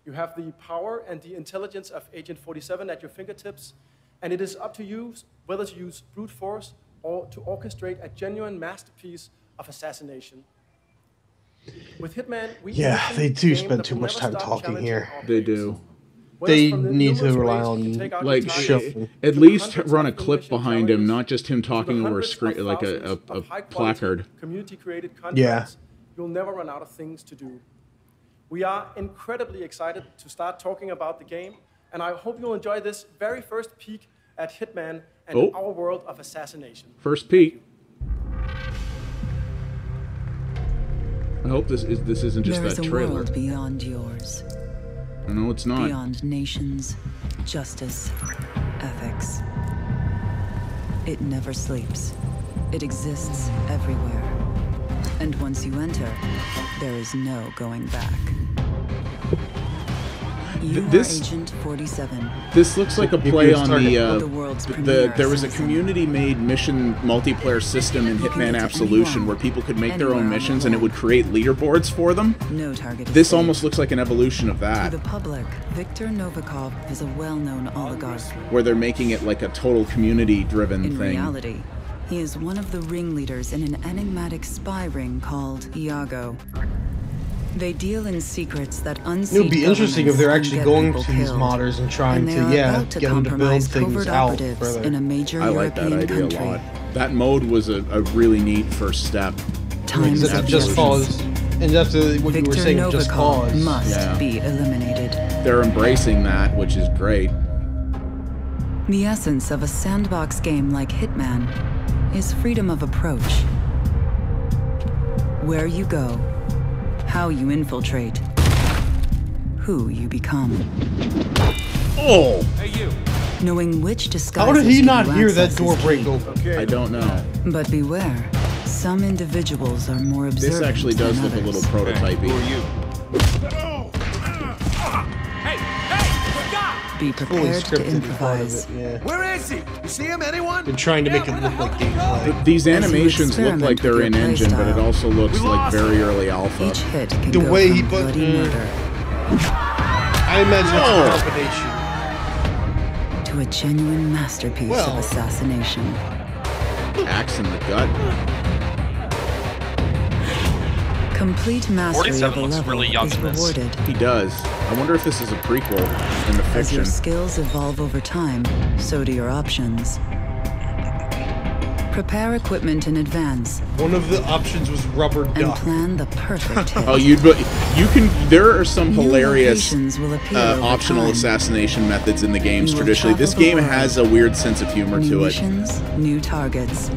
You have the power and the intelligence of Agent 47 at your fingertips, and it is up to you whether to use brute force or to orchestrate a genuine masterpiece of assassination. With Hitman, we Yeah, envision they a do game spend that too will much never time stop talking challenging here. our They players. do. They From the need to numerous rely ways you on can take out Like, your show. targets, at to the least hundreds run a of clip mission behind him, challenges, not just him to the talking over a hundreds screen, of like thousands a of high-quality placard. Community-created contracts. Yeah. You'll never run out of things to do. We are incredibly excited to start talking about the game, and I hope you'll enjoy this very first peek at Hitman and our world of assassination. First peek. I hope this isn't just There is that a trailer. world beyond yours. No, it's not. Beyond nations, justice, ethics. It never sleeps. It exists everywhere. And once you enter, there is no going back. This Agent 47. This looks like a play on the world's premier there was a assassin. community-made mission multiplayer system in Hitman Absolution where people could make their own missions and it would create leaderboards for them. No target This escape. almost looks like an evolution of To that, the public, Viktor Novikov is a well-known oligarch. where they're making it like a total community-driven In thing. reality, he is one of the ringleaders in an enigmatic spy ring called Iago. They deal in secrets that It unseat would be interesting if they're actually get going people to these killed. modders and trying And they to, are about get them to build compromise things covert out operatives further. in a major I like that European idea country. a lot. That mode was a really neat first step. Times Except of Just the Cause, and that's what you Viktor were saying, Just Novikov Cause. must be eliminated. They're embracing that, which is great. The essence of a sandbox game like Hitman is freedom of approach. Where you go, how you infiltrate, who you become. Oh! Hey, you! Knowing which disguises How did he give not you hear that access door is break key. open? I don't know. But beware, some individuals are more observant This actually does than look a others. little prototypey. Who are you? Be Fully prepared to scripted is part of improvise. it, yeah. Where is he? You see him, anyone? They're trying to make it look like gameplay. These As you animations look like experiment they're with in your engine, but it playstyle, also looks like very early alpha. Each hit can The go way from he put- bloody murder I imagine Oh. it's a combination. to a genuine masterpiece Well. of assassination. Axe in the gut. Complete mastery of 47 a looks level really young is in this. rewarded. He does. I wonder if this is a prequel in the As fiction. your skills evolve over time, so do your options. Prepare equipment in advance One of the options was rubber and duck. plan the perfect hit. Oh, you can. There are some New hilarious locations will appear over optional time. assassination methods in the games. You will Traditionally, this travel the game world. has a weird sense of humor New to it. missions, new targets.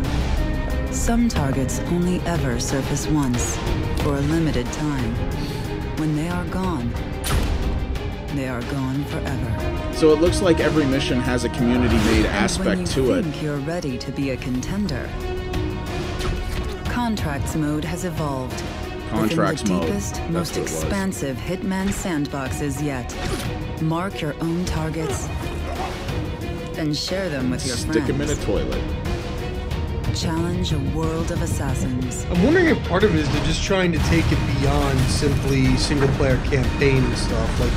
Some targets only ever surface once, for a limited time. When they are gone forever. So it looks like every mission has a community-made And aspect when you to it. think you're ready to be a contender, Contracts mode has evolved. Contracts within the mode. deepest, That's most what it was. expansive Hitman sandboxes yet. Mark your own targets and share them with your Stick friends. them in a toilet. Challenge a world of assassins. I'm wondering if part of it is they're just trying to take it beyond simply single-player campaign and stuff. Like,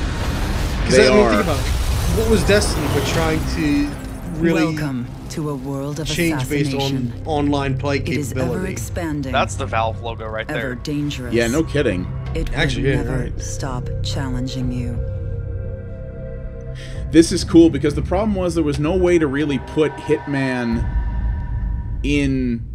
because They I mean, are. think about it. What was Destiny, but trying to really Welcome to a world of change based assassination. on online play It is ever capability. expanding. That's the Valve logo right ever there. dangerous. Yeah, no kidding. It will Actually, yeah, never right. stop challenging you. This is cool because the problem was there was no way to really put Hitman in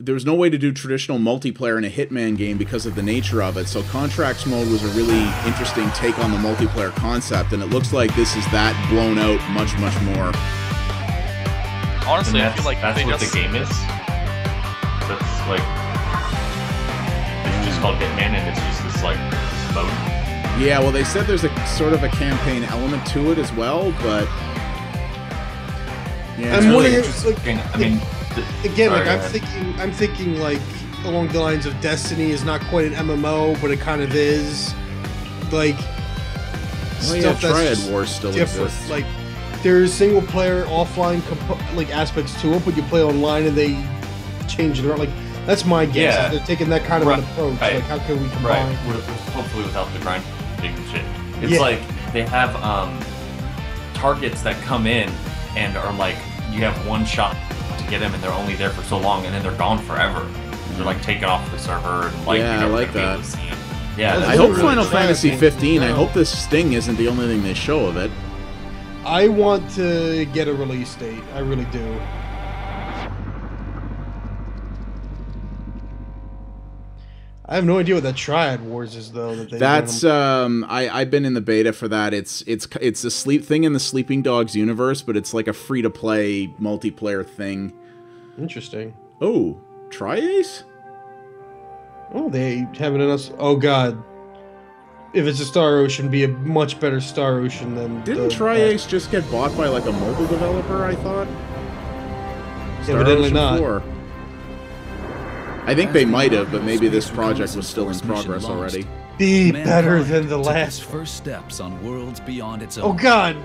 there was no way to do traditional multiplayer in a Hitman game because of the nature of it. So Contracts mode was a really interesting take on the multiplayer concept, and it looks like this is that blown out much more. Honestly, And I feel like that's they what just the game is. That's like it's just called Hitman, and it's just this like this mode. Yeah, well, they said there's a sort of a campaign element to it as well, but yeah, I'm it's wondering really if, like, I mean, again, sorry, like go ahead. I'm thinking like along the lines of Destiny is not quite an MMO, but it kind of is. Like Oh, yeah, stuff that's Triad just Wars still different. exists. Like there's single player offline like aspects to it, but you play online and they change it around. Like that's my guess. Yeah. Is they're taking that kind of an approach. Right. Like how can we combine? Right. Hopefully without the grinding shit. It's Yeah. like they have targets that come in and are like you have one shot to get them, and they're only there for so long, and then they're gone forever. They're like taken off the server, and like Yeah, you're I never like gonna be able that. to see them. Yeah, I that's hope really Final cool. Fantasy 15. I No. hope this Sting isn't the only thing they show of it. I want to get a release date. I really do. I have no idea what that Triad Wars is though. That's I've been in the beta for that. It's a sleep thing in the Sleeping Dogs universe, but it's like a free to play multiplayer thing. Interesting. Oh, Tri-Ace? Oh, they have it in us. Oh god. If it's a Star Ocean, be a much better Star Ocean than Didn't Tri-Ace just get bought by like a mobile developer, I thought? Evidently not. 4. I think they might have, but maybe this project was still in progress already. Be better than the took last its first steps on worlds beyond its own. Oh God!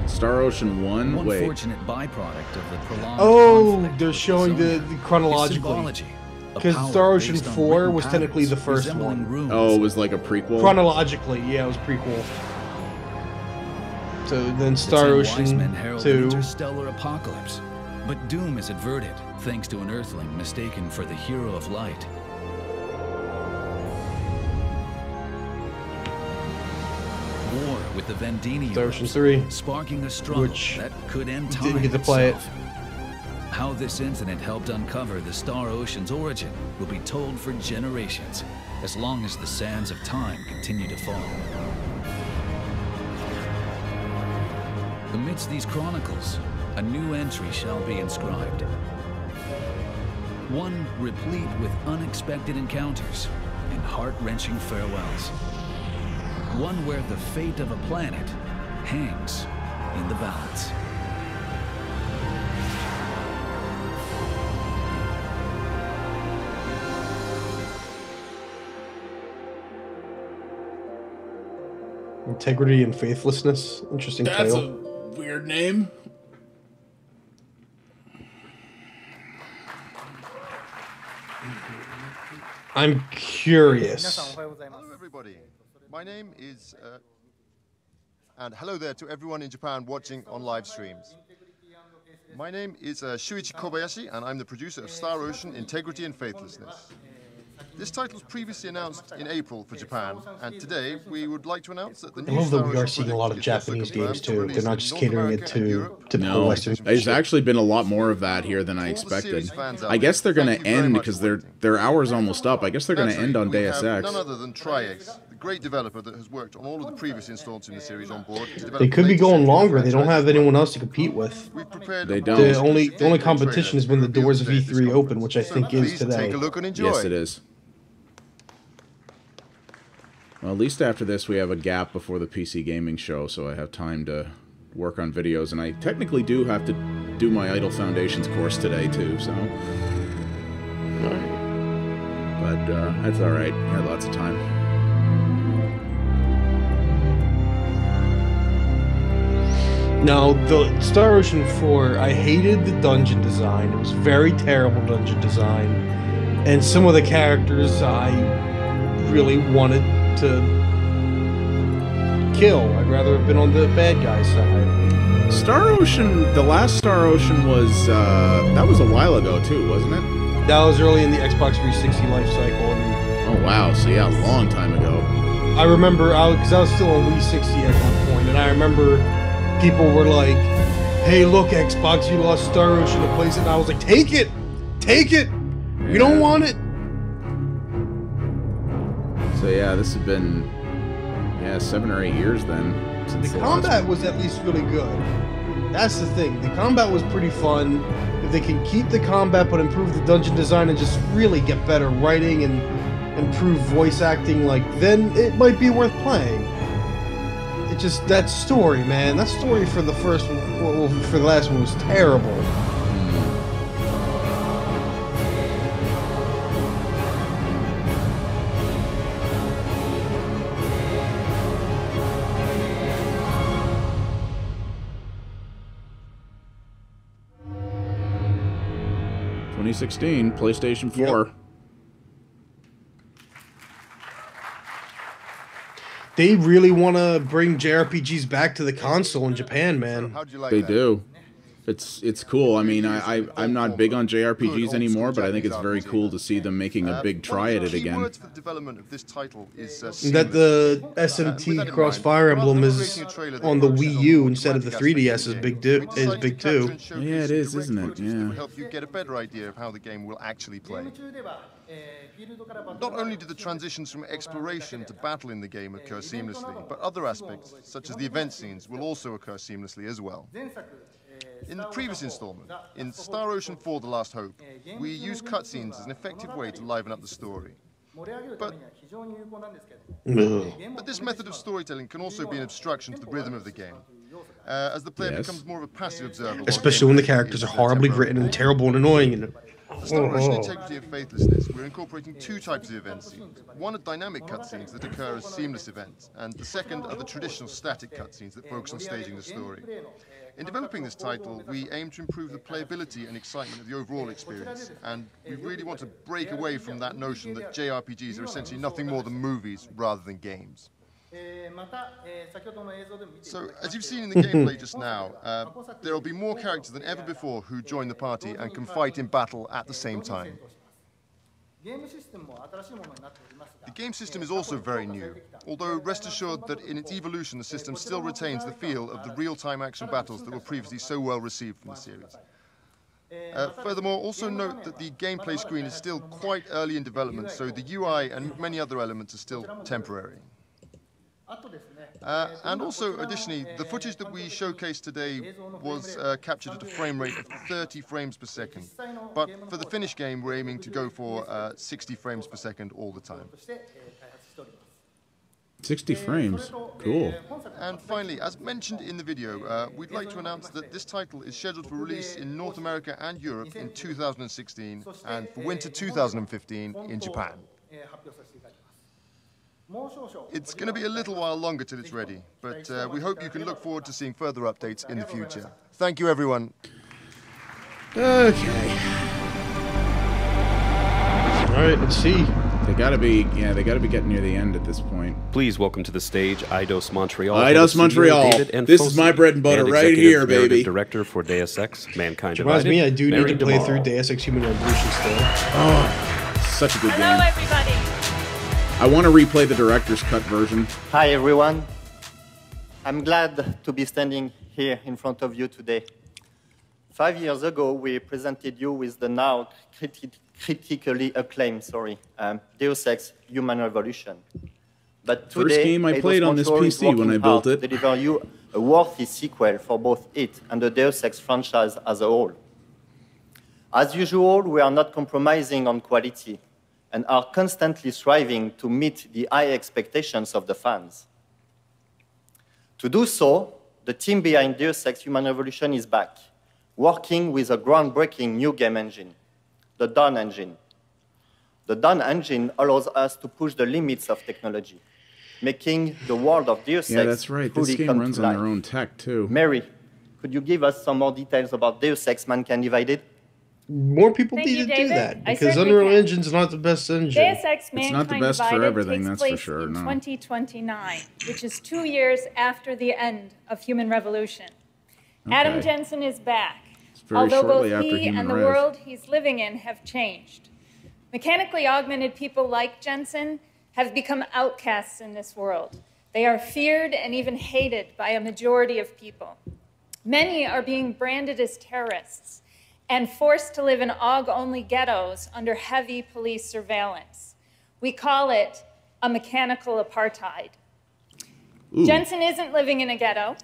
Star Ocean 1? One Wait. fortunate byproduct of the prolonged Oh, they're showing the chronologically. Because Star Ocean 4 was technically the first one. Oh, it was like a prequel? Chronologically, yeah, it was prequel. So then Star Ocean 2. Interstellar apocalypse. But doom is averted thanks to an Earthling mistaken for the hero of light. War with the Vendini Star Ocean 3, sparking a struggle which that could end time didn't get to play it. How this incident helped uncover the Star Ocean's origin will be told for generations, as long as the sands of time continue to fall. Amidst these chronicles, a new entry shall be inscribed. One replete with unexpected encounters and heart-wrenching farewells. One where the fate of a planet hangs in the balance. Integrity and Faithlessness. Interesting That's title. a weird name. I'm curious. Hello, everybody. My name is, and hello there to everyone in Japan watching on live streams. My name is Shuichi Kobayashi, and I'm the producer of Star Ocean: Integrity and Faithlessness. This title was previously announced in April for Japan, and today we would like to announce that the I new love Star that we are Ocean seeing a lot of project is also Japanese games confirmed to too. release They're not in just North catering America it and to Europe. typical No, Western. there's actually been a lot more of that here than I expected. I guess they're going to end because their hour's almost up. I guess they're going to end on Deus None Ex. other than Tri-X, the great developer that has worked on all of the previous installments in the series on board. They could be going longer. They don't have anyone else to compete with. They don't. The only competition has been the doors of E3 open, which I think is today. Take a look and enjoy. Yes, it is. Well, at least after this, we have a gap before the PC gaming show, so I have time to work on videos. And I technically do have to do my Idle Foundations course today, too, so... But, that's alright. I had lots of time. Now, the Star Ocean 4, I hated the dungeon design. It was very terrible dungeon design. And some of the characters I really wanted to kill. I'd rather have been on the bad guy's side. Star Ocean, the last Star Ocean was, that was a while ago too, wasn't it? That was early in the Xbox 360 life cycle. And oh wow, so yeah, a long time ago. I remember, because I was still on Wii 60 at one point, and I remember people were like, hey look Xbox, you lost Star Ocean to place it, and I was like, take it! Take it! We don't want it! So yeah, this has been 7 or 8 years then. Since the combat was at least really good. That's the thing. The combat was pretty fun. If they can keep the combat but improve the dungeon design and just really get better writing and improve voice acting, like then it might be worth playing. It just that story, man. That story for the first one, well, for the last one was terrible. ...2016, PlayStation 4. Yep. They really want to bring JRPGs back to the console in Japan, man. They do. It's cool. I mean, I'm not big on JRPGs anymore, but I think it's very cool to see them making a big try at it again. The development of this title is that the SMT Cross Fire Emblem is on the Wii U instead of the 3DS is big too. Yeah, it is, isn't it? Yeah. To help you get a better idea of how the game will actually play. Not only do the transitions from exploration to battle in the game occur seamlessly, but other aspects, such as the event scenes, will also occur seamlessly as well. In the previous installment, in Star Ocean 4: The Last Hope, we used cutscenes as an effective way to liven up the story. But this method of storytelling can also be an obstruction to the rhythm of the game, as the player becomes more of a passive observer. Especially when the characters are horribly written and terrible and annoying. And To start Russian integrity of faithlessness, we're incorporating two types of event scenes. One are dynamic cutscenes that occur as seamless events, and the second are the traditional static cutscenes that focus on staging the story. In developing this title, we aim to improve the playability and excitement of the overall experience, and we really want to break away from that notion that JRPGs are essentially nothing more than movies rather than games. So, as you've seen in the gameplay just now, there will be more characters than ever before who join the party and can fight in battle at the same time. The game system is also very new, although rest assured that in its evolution the system still retains the feel of the real-time action battles that were previously so well received from the series. Furthermore, also note that the gameplay screen is still quite early in development, so the UI and many other elements are still temporary. And also, additionally, the footage that we showcased today was captured at a frame rate of 30 frames per second. But for the finished game, we're aiming to go for 60 frames per second all the time. 60 frames. Cool. And finally, as mentioned in the video, we'd like to announce that this title is scheduled for release in North America and Europe in 2016, and for winter 2015 in Japan. It's going to be a little while longer till it's ready, but we hope you can look forward to seeing further updates in the future. Thank you, everyone. Okay. All right, let's see. They gotta be getting near the end at this point. Please welcome to the stage Eidos Montreal. Eidos Montreal. This is my bread and butter right here, baby. Director for Deus Ex, Mankind Reminds Divided. me, I do need to play Mary through Deus Ex Human Revolution still. Oh, such a good game. Hello, everybody. I want to replay the director's cut version. Hi, everyone. I'm glad to be standing here in front of you today. 5 years ago, we presented you with the now critically acclaimed, Deus Ex Human Revolution. But today, First game I played on this PC when I built it. To deliver you a worthy sequel for both it and the Deus Ex franchise as a whole. As usual, we are not compromising on quality and are constantly striving to meet the high expectations of the fans. To do so, the team behind Deus Ex Human Revolution is back, working with a groundbreaking new game engine, the Dawn engine. The Dawn engine allows us to push the limits of technology, making the world of Deus Ex Yeah, that's right. This game runs on their own tech, too. Mary, could you give us some more details about Deus Ex Mankind Divided? More people Thank need you, to do David. that, I because certainly Unreal can. Engine's not the best engine. Deus Ex Mankind not the best for Divided everything, takes that's for place sure, in no. 2029, which is 2 years after the end of Human Revolution. Okay. Adam Jensen is back, very although shortly both after he Human and the Rev. world he's living in have changed. Mechanically augmented people like Jensen have become outcasts in this world. They are feared and even hated by a majority of people. Many are being branded as terrorists and forced to live in AUG-only ghettos under heavy police surveillance. We call it a mechanical apartheid. Ooh. Jensen isn't living in a ghetto.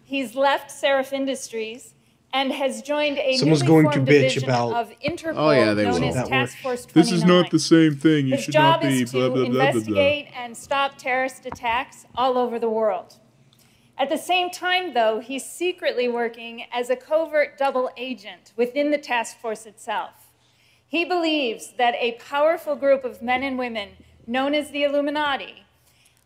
He's left Seraph Industries and has joined a Someone's newly going to formed bitch division about- of Interpol Oh, yeah, they known will. as Task Force 29. This is not the same thing. You His should job not be is blah, to blah, blah, blah, blah. investigate and stop terrorist attacks all over the world. At the same time, though, he's secretly working as a covert double agent within the task force itself. He believes that a powerful group of men and women known as the Illuminati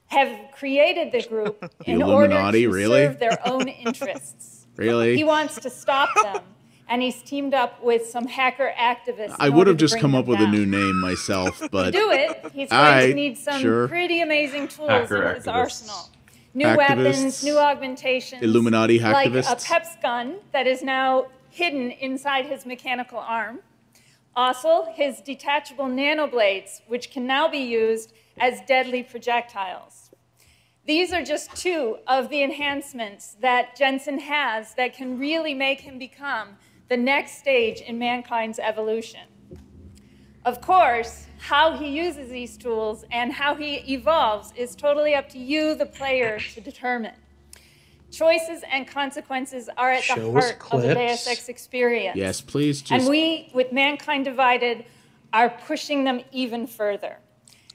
have created the group in order Illuminati, to really? serve their own interests. Really? He wants to stop them, and he's teamed up with some hacker activists. I in would order have to just bring come them up with down. a new name myself, but... To do it, he's All going right, to need some sure. pretty amazing tools Hacker in his activists. arsenal. New Activists. weapons, new augmentations. Illuminati like a hacktivists. PEPS gun that is now hidden inside his mechanical arm. Also, his detachable nanoblades, which can now be used as deadly projectiles. These are just two of the enhancements that Jensen has that can really make him become the next stage in mankind's evolution. Of course, how he uses these tools and how he evolves is totally up to you, the player, to determine. Choices and consequences are at the Show us heart of the clips. Deus Ex experience. Yes, please just... And we, with Mankind Divided, are pushing them even further.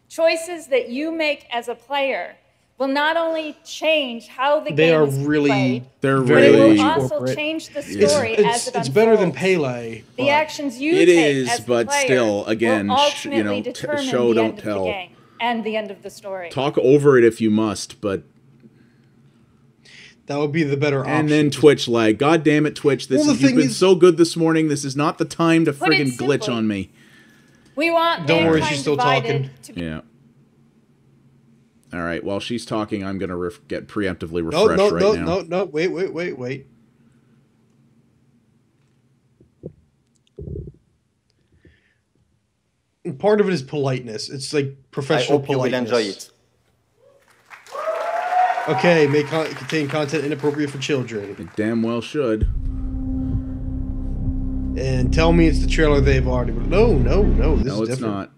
Choices that you make as a player will not only change how the They game are is really, played, they're but very it will also corporate. change the story as it It's unfolds. better than Pele. The actions you It take is, as the but player still, again, will you ultimately know, determine show, the don't end of tell. the game and the end of the story. Talk over it if you must, but that would be the better option. And then Twitch lag. God damn it, Twitch! Well, the You've thing been is- so good this morning. This is not the time to Put it friggin' glitch simply, on me. We want Don't worry, mankind she's still divided talking. to be Yeah. All right. While she's talking, I'm gonna get preemptively No, refresh right now. no. Wait. And part of it is politeness. It's like professional I hope you will politeness. enjoy it. Okay, may contain content inappropriate for children. It damn well should. And tell me it's the trailer they've already. No. This No, is it's different. not.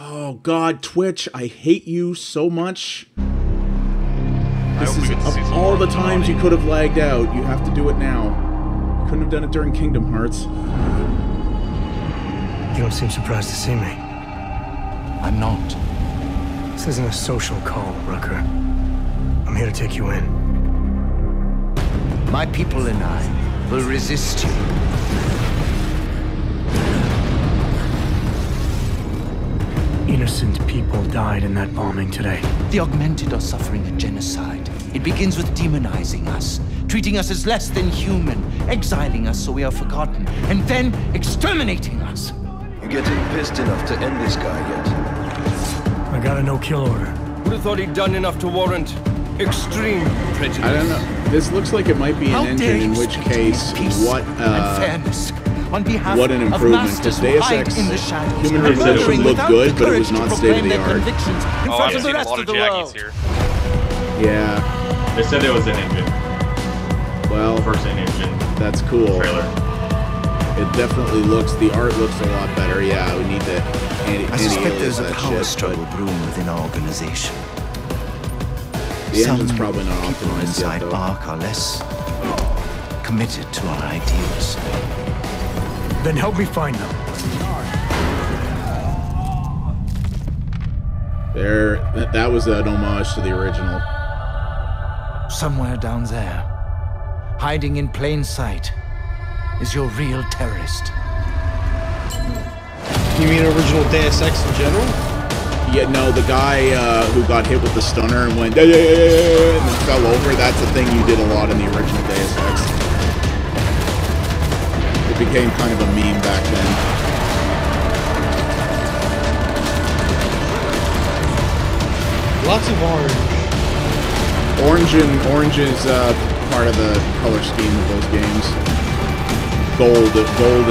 Oh God, Twitch! I hate you so much. This is of all the times you could have lagged out. You have to do it now. You couldn't have done it during Kingdom Hearts. You don't seem surprised to see me. I'm not. This isn't a social call, Rucker. I'm here to take you in. My people and I will resist you. Innocent people died in that bombing today. The augmented are suffering a genocide. It begins with demonizing us, treating us as less than human, exiling us so we are forgotten, and then exterminating us. You getting pissed enough to end this guy yet? I got a no-kill order. Would have thought he'd done enough to warrant extreme prejudice. I don't know. This looks like it might be an engine, in which case, what On behalf what an of improvement. masters Because who Deus hide Ex in the shadows, Human and Revolution murdering looked without good, the but it courage was to not proclaim state of the their art. convictions in front of the rest of the world. Here. Yeah. They said it was an engine. Well, first engine. That's cool. Trailer. It definitely looks. The art looks a lot better. Yeah, we need to. I suspect there's a that power shit, struggle brewing within our organization. The Some engine's probably not people optimized inside yet, though. ARC are less committed to our ideals. Then help me find them. There, that was an homage to the original. Somewhere down there, hiding in plain sight, is your real terrorist. You mean original Deus Ex in general? Yeah, no, the guy who got hit with the stunner and went, and then fell over, that's the thing you did a lot in the original Deus Ex. It became kind of a meme back then. Lots of orange. Orange is part of the color scheme of those games. Gold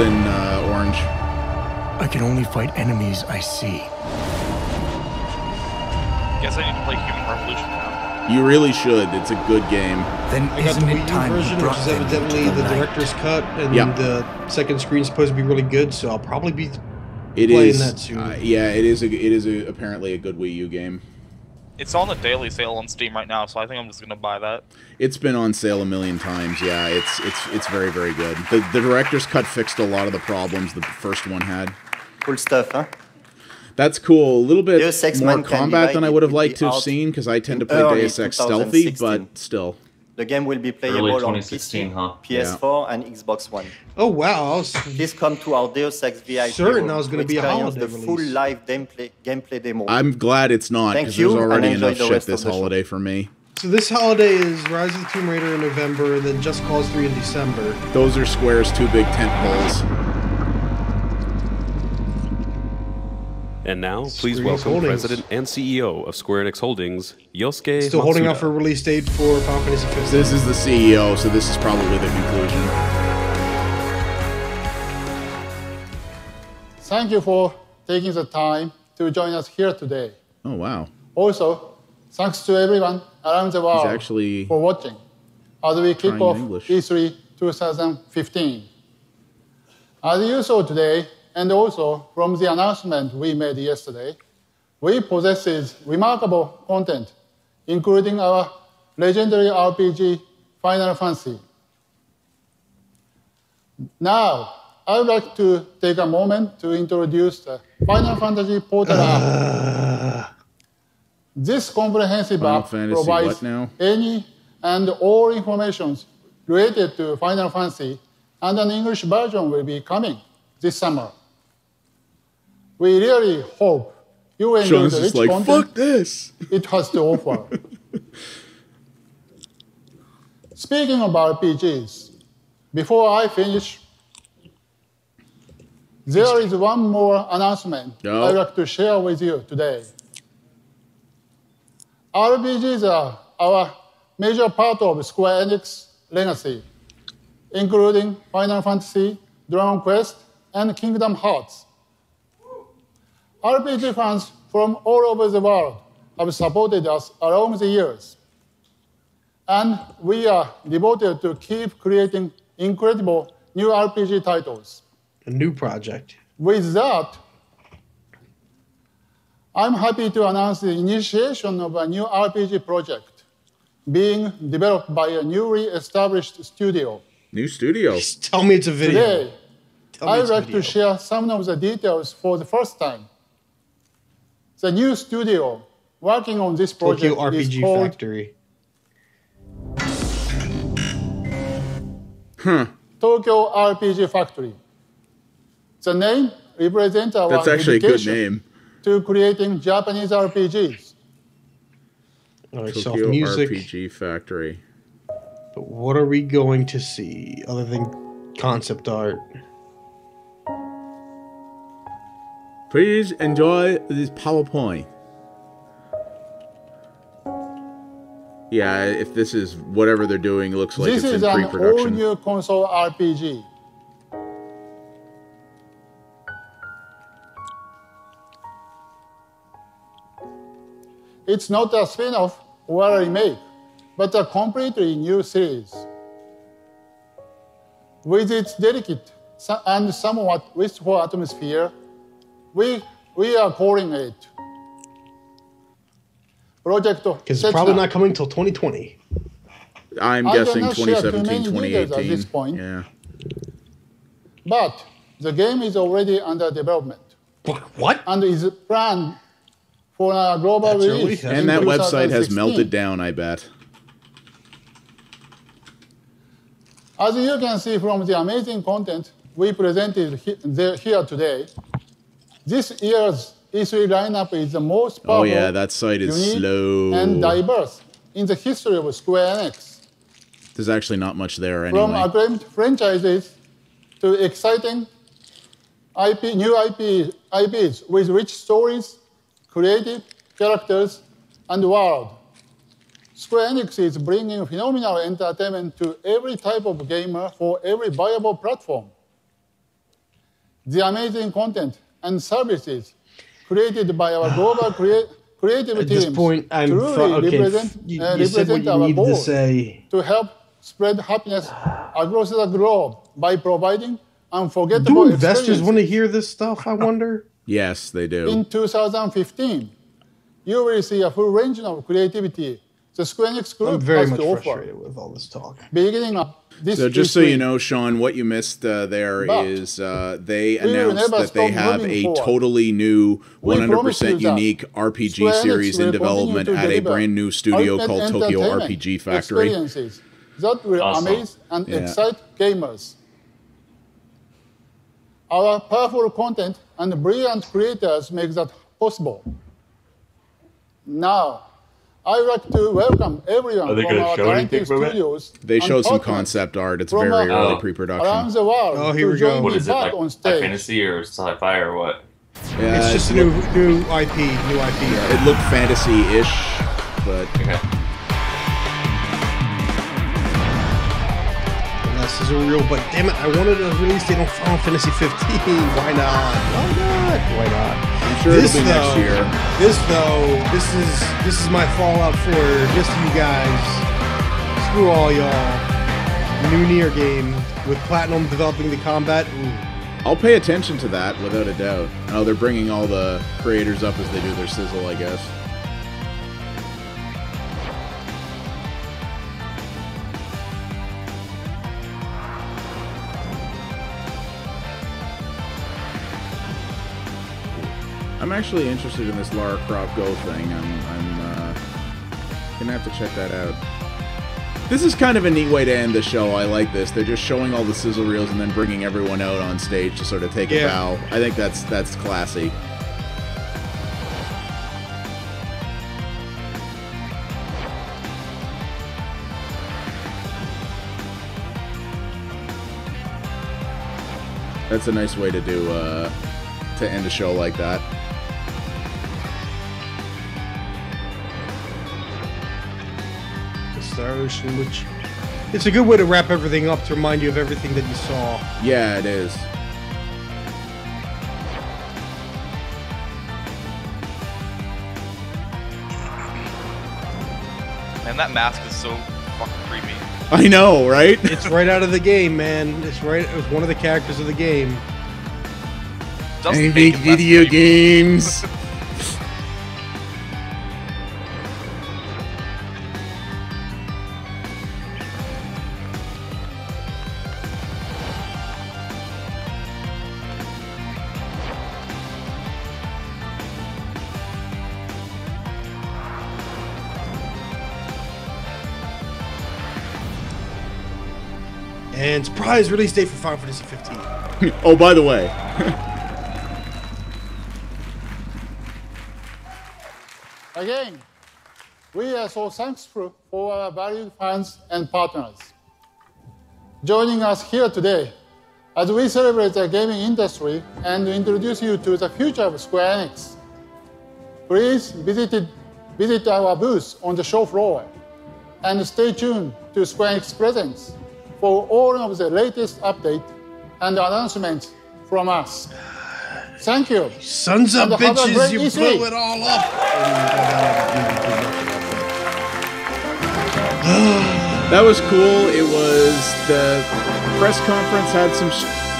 and orange. I can only fight enemies I see. Guess I need to play Human Revolution now. You really should. It's a good game. Then I got the Wii U version, which is evidently the director's cut, and the second screen's supposed to be really good. So I'll probably be playing that soon. Yeah, it is apparently a good Wii U game. It's on the daily sale on Steam right now, so I think I'm just gonna buy that. It's been on sale a million times. Yeah, it's very, very good. The director's cut fixed a lot of the problems the first one had. Cool stuff, huh? That's cool. A little bit Deus Ex more Man can combat than I divide would have it liked to have out seen, because I tend to play early Deus Ex stealthy, 2016. but still. The game will be playable Early on 2016, PC, huh? PS4, and Xbox One. Oh wow! Please come to our Deus Ex VIP certain room that was to gonna be a experience holiday the full release. live gameplay demo. I'm glad it's not, Thank because you, there's and already enjoy enough the shit rest this of the show. holiday for me. So this holiday is Rise of the Tomb Raider in November, and then Just Cause 3 in December. Those are Square's two big tent poles. And now, please Square Enix welcome Holdings. President and CEO of Square Enix Holdings, Yosuke Still holding Matsuda. out for a release date for Final Fantasy 15. This is the CEO, so this is probably the conclusion. Thank you for taking the time to join us here today. Oh, wow. Also, thanks to everyone around the world actually for watching as we kick trying off English. E3 2015. As you saw today, and also from the announcement we made yesterday, we possess remarkable content, including our legendary RPG, Final Fantasy. Now, I would like to take a moment to introduce the Final Fantasy Portal app. This comprehensive Final app Fantasy provides what now? any and all information related to Final Fantasy, and an English version will be coming this summer. We really hope you enjoy Sean's the rich just like, content fuck this. it has to offer. Speaking of RPGs, before I finish, there is one more announcement I'd like to share with you today. RPGs are our major part of Square Enix legacy, including Final Fantasy, Dragon Quest, and Kingdom Hearts. RPG fans from all over the world have supported us along the years, and we are devoted to keep creating incredible new RPG titles. A new project. With that, I'm happy to announce the initiation of a new RPG project being developed by a newly established studio. New studio. Just tell me it's a video. Today, I'd like to share some of the details for the first time. The new studio working on this project Tokyo is RPG called Factory. Tokyo RPG Factory. The name represents our That's actually a good dedication name. to creating Japanese RPGs. All right, Tokyo self-music. RPG Factory. But what are we going to see other than concept art? Please enjoy this PowerPoint. Yeah, if this is whatever they're doing, it looks like This it's is in an pre-production. all-new console RPG. It's not a spin-off or a remake, but a completely new series. With its delicate and somewhat wistful atmosphere, we are calling it Project Because it's probably not coming till 2020. I'm I guessing cannot share too 2017, many details at this 2018. point. Yeah. But the game is already under development. What? And is planned for a global release. in And that website has 2016. melted down, I bet. As you can see from the amazing content we presented here today, this year's E3 lineup is the most powerful, Oh yeah, that site is unique, slow. and diverse in the history of Square Enix. There's actually not much there From anyway. acclaimed franchises to exciting new IPs with rich stories, creative characters, and world. Square Enix is bringing phenomenal entertainment to every type of gamer for every viable platform. The amazing content and services created by our global creative At teams this point, I'm truly okay. represent, You said what represent you our needed to goal say. to help spread happiness across the globe by providing unforgettable Do investors experiences. want to hear this stuff, I wonder? Yes, they do. In 2015, you will see a full range of creativity the Square Enix I'm Group very has much to offer. frustrated with all this talk. Beginning up this So just so you E3, know, Sean, what you missed there But is they we will announced never that they stop have moving a forward. totally new, We promise you 100% that unique RPG Square Enix series in will development continue to at a deliver brand new studio ultimate called Tokyo entertainment RPG Factory. experiences that will Awesome. amaze and Yeah. excite gamers. Our powerful content and brilliant creators make that possible. Now, I'd like to welcome everyone Are they from gonna our show anything talented from it? studios They and showed some partners concept art. It's from very early around pre-production. the world Oh, here to we go. join What me is it, back like on High stage. Fantasy or sci-fi or what? Yeah, It's just a it new looked- IP. It looked fantasy-ish, but This is a real, but damn it, I wanted a release date on Final Fantasy 15. Why not? Why not? Why not? I'm sure it'll be next year. This is my fallout for just you guys. Screw all y'all. New Nier game with Platinum developing the combat. Ooh. I'll pay attention to that without a doubt. Oh, they're bringing all the creators up as they do their sizzle, I guess. I'm I'm actually interested in this Lara Croft Go thing. I'm gonna have to check that out. This is kind of a neat way to end the show. I like this. They're just showing all the sizzle reels and then bringing everyone out on stage to sort of take a bow. I think that's classy. That's a nice way to do to end a show like that. Star Ocean, which it's a good way to wrap everything up to remind you of everything that you saw. Yeah, it is. Man, that mask is so fucking creepy. I know, right? It's right out of the game, man. It's right. It was one of the characters of the game. Just I make video games. And surprise release date for Final Fantasy 15. Oh, by the way. Again, we are so thankful for our valued fans and partners joining us here today as we celebrate the gaming industry and introduce you to the future of Square Enix. Please visit our booth on the show floor and stay tuned to Square Enix Presents for all of the latest updates and announcements from us. Thank you. Sons of and have a bitches, great you E3. blew it all up. That was cool. It was the press conference had some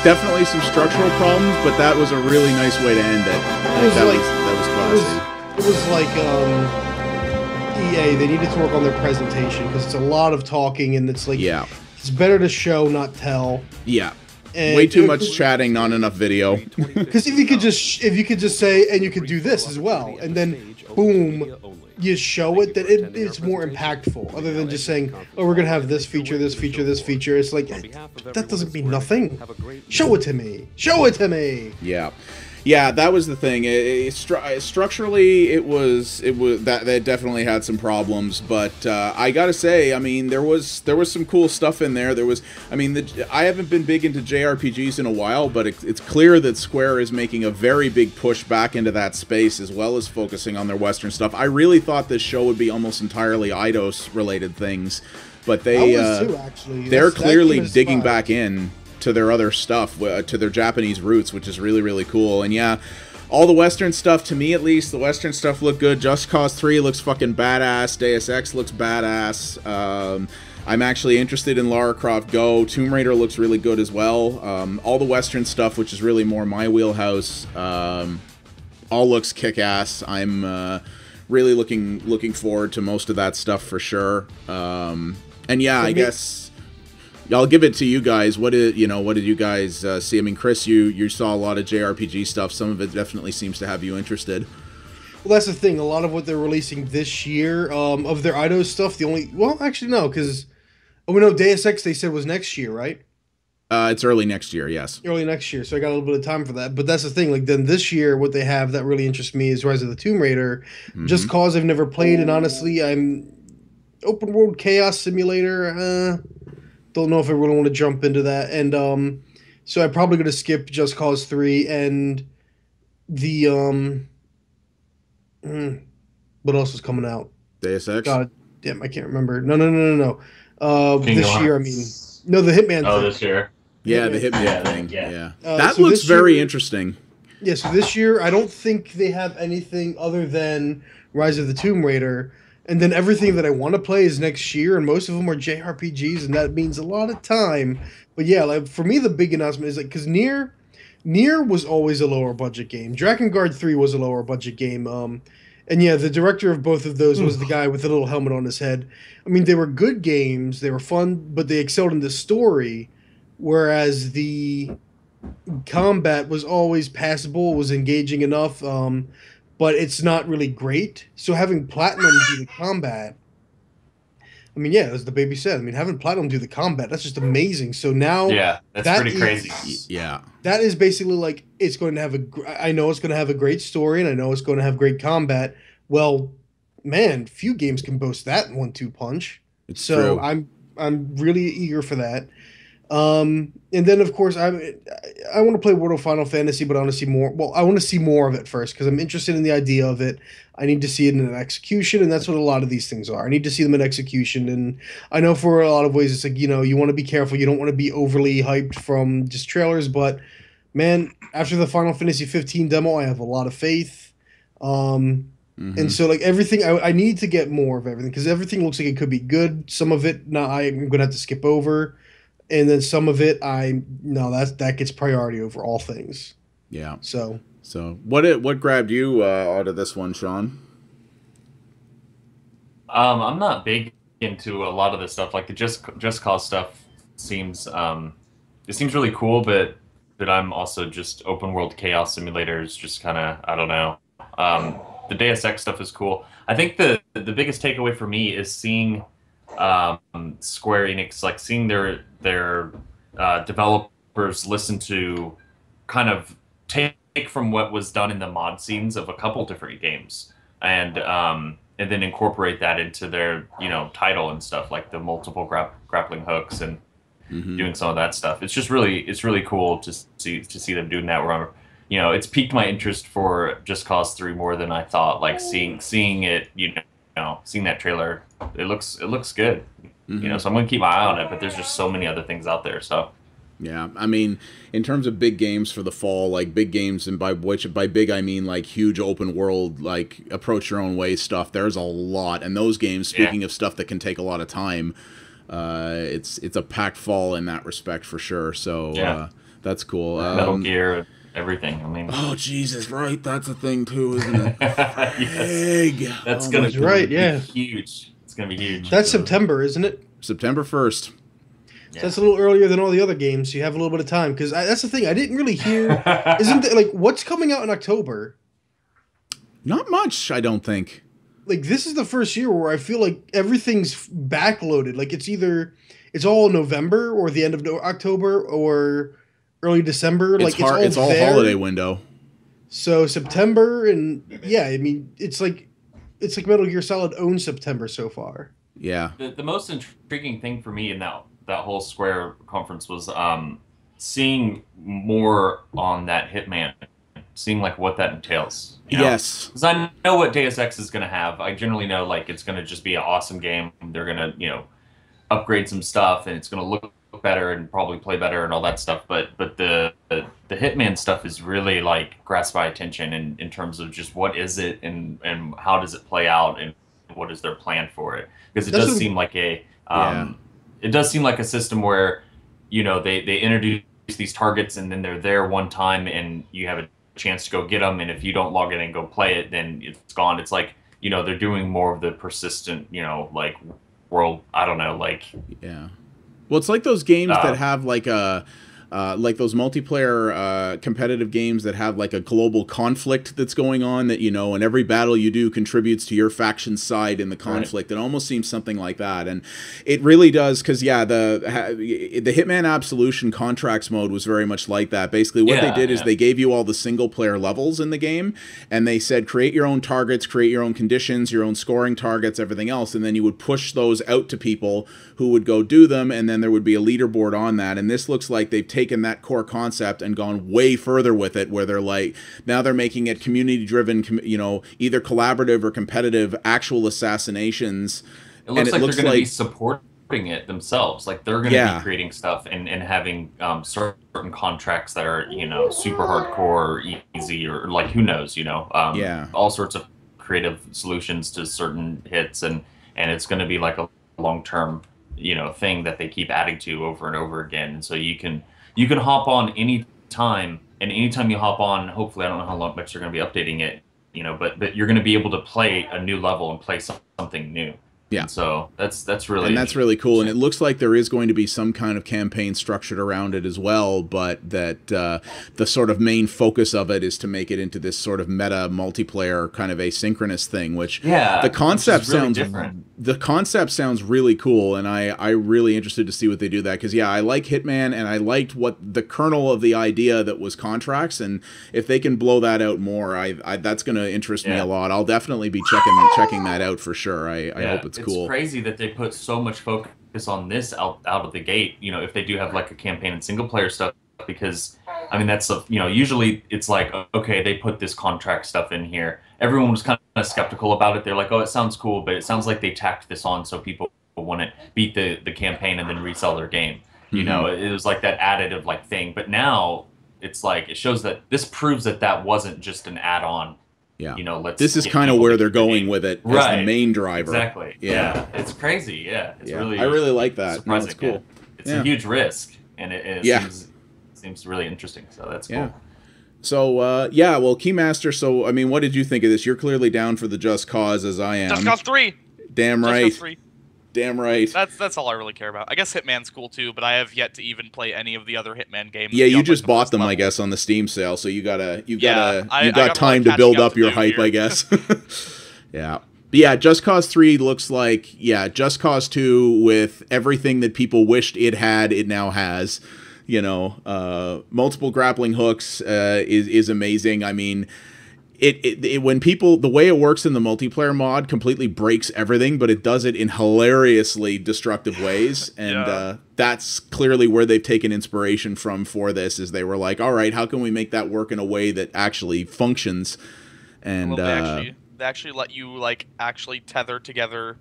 definitely some structural problems, but that was a really nice way to end it. That was classy. It was like EA. They needed to work on their presentation because it's a lot of talking, and it's like it's better to show, not tell. Yeah. And way too much chatting, not enough video. Because if you could just say, and you could do this as well, and then boom, you show it, that it's more impactful. Other than just saying, oh, we're gonna have this feature, this feature, this feature. It's like that doesn't mean nothing. Show it to me. Show it to me. Yeah. Yeah, that was the thing. Structurally, it was that they definitely had some problems, but I gotta say, I mean, there was some cool stuff in there. There was, I mean, I haven't been big into JRPGs in a while, but it's clear that Square is making a very big push back into that space, as well as focusing on their Western stuff. I really thought this show would be almost entirely Eidos related things, but they're clearly digging back in to their other stuff, to their Japanese roots, which is really, really cool. And yeah, all the Western stuff, to me at least, the Western stuff looked good. Just Cause 3 looks fucking badass. Deus Ex looks badass. I'm actually interested in Lara Croft Go. Tomb Raider looks really good as well. All the Western stuff, which is really more my wheelhouse, all looks kick-ass. I'm really looking forward to most of that stuff for sure. And yeah, I guess I'll give it to you guys. What did you guys see? I mean, Chris, you saw a lot of JRPG stuff. Some of it definitely seems to have you interested. Well, that's the thing. A lot of what they're releasing this year, of their Eidos stuff, actually no, because Deus Ex they said was next year, right? It's early next year, yes. Early next year, so I got a little bit of time for that. But that's the thing. Like then this year, what they have that really interests me is Rise of the Tomb Raider. Just cause I've never played, and honestly, I'm open world chaos simulator. Don't know if I really want to jump into that, and so I'm probably going to skip Just Cause 3 and the what else is coming out? Deus Ex. God damn, I can't remember. No. This year, I mean, no, the Hitman. Oh, thing. this year. Yeah, the Hitman thing. Yeah, that so looks very interesting. Yeah, so this year I don't think they have anything other than Rise of the Tomb Raider. And then everything that I want to play is next year, and most of them are JRPGs, and that means a lot of time. But yeah, like for me, the big announcement is like because Nier was always a lower budget game. Drakengard 3 was a lower budget game. And yeah, the director of both of those was the guy with the little helmet on his head. I mean, they were good games, they were fun, but they excelled in the story. Whereas the combat was always passable, was engaging enough, but it's not really great. So having Platinum do the combat, I mean, yeah, as the baby said, I mean, having Platinum do the combat, that's just amazing. So now, Yeah, that's pretty crazy. Yeah. That is basically like, it's going to have I know it's going to have a great story, and I know it's going to have great combat. Well, man, few games can boast that in 1-2 punch. It's so true. I'm really eager for that. And then of course I want to play World of Final Fantasy, but I want to see more. Well, I want to see more of it first because I'm interested in the idea of it. I need to see it in an execution, and that's what a lot of these things are. I need to see them in execution, and I know for a lot of ways it's like, you know, you want to be careful. You don't want to be overly hyped from just trailers, but man, after the Final Fantasy 15 demo, I have a lot of faith. And so like everything, I need to get more of everything because everything looks like it could be good. Some of it, no, I'm gonna have to skip over. And then some of it, that gets priority over all things. Yeah. So what grabbed you out of this one, Sean? I'm not big into a lot of this stuff. Like the Just Cause stuff seems it seems really cool, but I'm also just open world chaos simulators. Just kind of, I don't know. The Deus Ex stuff is cool. I think the biggest takeaway for me is seeing Square Enix, like seeing their developers listen to, kind of take from what was done in the mod scenes of a couple different games, and then incorporate that into their title and stuff, like the multiple grappling hooks and doing some of that stuff. It's just really cool to see them doing that. Where it's piqued my interest for Just Cause 3 more than I thought. Like seeing it, seeing that trailer, it looks good. So I'm gonna keep my eye on it. But there's just so many other things out there. So yeah, I mean, in terms of big games for the fall, like big games, and by big I mean like huge open world, like approach your own way stuff. There's a lot, and those games. Speaking of stuff that can take a lot of time, it's a packed fall in that respect for sure. So that's cool. Metal Gear. Everything. I mean, oh Jesus, right? That's a thing too, isn't it? Yes. That's gonna be right. Yeah, huge. It's gonna be huge. That's September, isn't it? September 1st. So that's a little earlier than all the other games. So you have a little bit of time because that's the thing. I didn't really hear. Isn't there, like what's coming out in October? Not much, I don't think. Like this is the first year where I feel like everything's backloaded. Like it's all November or the end of October or early December. Like it's all holiday window. So September, and yeah, I mean it's like Metal Gear Solid owns September so far. Yeah. The most intriguing thing for me in that whole Square conference was seeing more on that Hitman, seeing like what that entails. Yes. Because I know what Deus Ex is going to have. I generally know like it's going to just be an awesome game. They're going to upgrade some stuff, and it's going to look better and probably play better and all that stuff. But the Hitman stuff is really like grasp my attention in terms of just what is it and how does it play out and what is their plan for it, because it does seem like a system where they introduce these targets and then they're there one time and you have a chance to go get them, and if you don't log in and go play it, then it's gone. It's like they're doing more of the persistent like world, I don't know, like well, it's like those games that have like those multiplayer competitive games that have like a global conflict that's going on that and every battle you do contributes to your faction's side in the conflict. Right. It almost seems something like that, and it really does, because the Hitman Absolution Contracts mode was very much like that. Basically what they did is they gave you all the single player levels in the game, and they said create your own targets, create your own conditions, your own scoring targets, everything else, and then you would push those out to people who would go do them, and then there would be a leaderboard on that. And this looks like they've taken that core concept and gone way further with it, where they're like, now they're making it community driven, either collaborative or competitive actual assassinations. It looks like they're going to be supporting it themselves. Like they're going to be creating stuff and having certain contracts that are super hardcore or easy, or like who knows, all sorts of creative solutions to certain hits, and it's going to be like a long-term thing that they keep adding to over and over again. And so you can hop on any time, and anytime you hop on, hopefully, I don't know how long much they're going to be updating it, but you're going to be able to play a new level and play something new. Yeah. And so that's really cool. And it looks like there is going to be some kind of campaign structured around it as well, but that the sort of main focus of it is to make it into this sort of meta multiplayer kind of asynchronous thing, which the concept really sounds different. The concept sounds really cool, and I'm really interested to see what they do that, because I like Hitman, and I liked what the kernel of the idea that was contracts, and if they can blow that out more, that's going to interest me a lot. I'll definitely be checking that out for sure. I hope it's cool. It's crazy that they put so much focus on this out of the gate. If they do have like a campaign and single player stuff, because I mean that's usually it's like, okay, they put this contract stuff in here. Everyone was kind of skeptical about it. They're like, oh, it sounds cool, but it sounds like they tacked this on so people want to beat the campaign and then resell their game. It was like that additive like thing. But now it's like it shows that this proves that wasn't just an add-on. Yeah. This is kind of where they're going with it as the main driver. Exactly. Yeah. It's crazy. Yeah. It's really. I really like that. Surprising. That's cool. It's a huge risk, and it seems really interesting. So that's cool. Yeah. So well, KeyMastar. So I mean, what did you think of this? You're clearly down for the Just Cause, as I am. Just Cause 3. Damn right. Just Cause 3. Damn right. That's all I really care about. I guess Hitman's cool too, but I have yet to even play any of the other Hitman games. Yeah, you just bought them, I guess, on the Steam sale, so you got time to build up your hype, I guess. Yeah. But yeah, Just Cause 3 looks like Just Cause 2 with everything that people wished it had, it now has. Multiple grappling hooks is amazing. I mean, when the way it works in the multiplayer mod completely breaks everything, but it does it in hilariously destructive ways, and that's clearly where they've taken inspiration from for this. Is they were like, all right, how can we make that work in a way that actually functions? And they actually let you actually tether together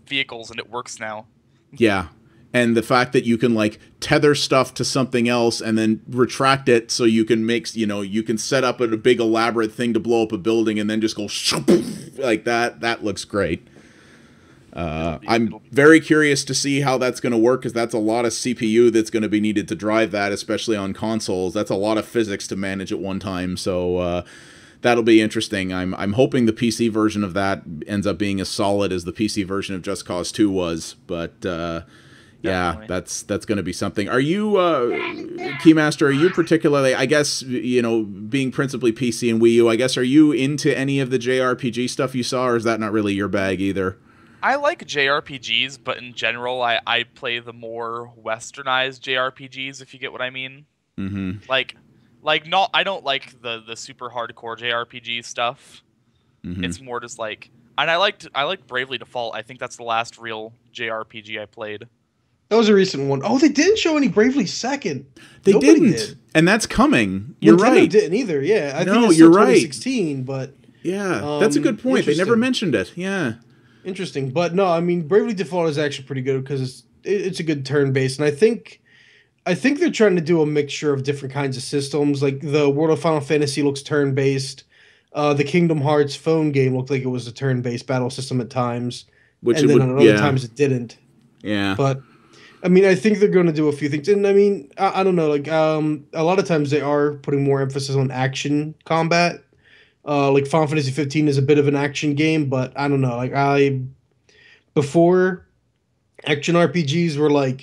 vehicles, and it works now. Yeah. And the fact that you can tether stuff to something else and then retract it, so you can you can set up a big elaborate thing to blow up a building and then just go like that. That looks great. I'm very curious to see how that's going to work, because that's a lot of CPU that's going to be needed to drive that, especially on consoles. That's a lot of physics to manage at one time. So that'll be interesting. I'm hoping the PC version of that ends up being as solid as the PC version of Just Cause 2 was, but. Yeah, that's going to be something. Are you, KeyMastar, are you particularly, I guess, being principally PC and Wii U, I guess, are you into any of the JRPG stuff you saw, or is that not really your bag either? I like JRPGs, but in general, I play the more westernized JRPGs, if you get what I mean. Mm-hmm. I don't like the super hardcore JRPG stuff. Mm-hmm. It's more just and I liked Bravely Default. I think that's the last real JRPG I played. That was a recent one. Oh, they didn't show any Bravely Second. They didn't, and that's coming. You're Nintendo right. Didn't either. Yeah, I think it's you're 2016, right. But that's a good point. They never mentioned it. Yeah, interesting. But no, I mean, Bravely Default is actually pretty good because it's a good turn-based, and I think they're trying to do a mixture of different kinds of systems. Like the World of Final Fantasy looks turn-based. The Kingdom Hearts phone game looked like it was a turn-based battle system at times, and then on other times it didn't. Yeah, but. I mean, I think they're going to do a few things. And I mean, I don't know, a lot of times they are putting more emphasis on action combat. Final Fantasy 15 is a bit of an action game, but I don't know. Before, action RPGs were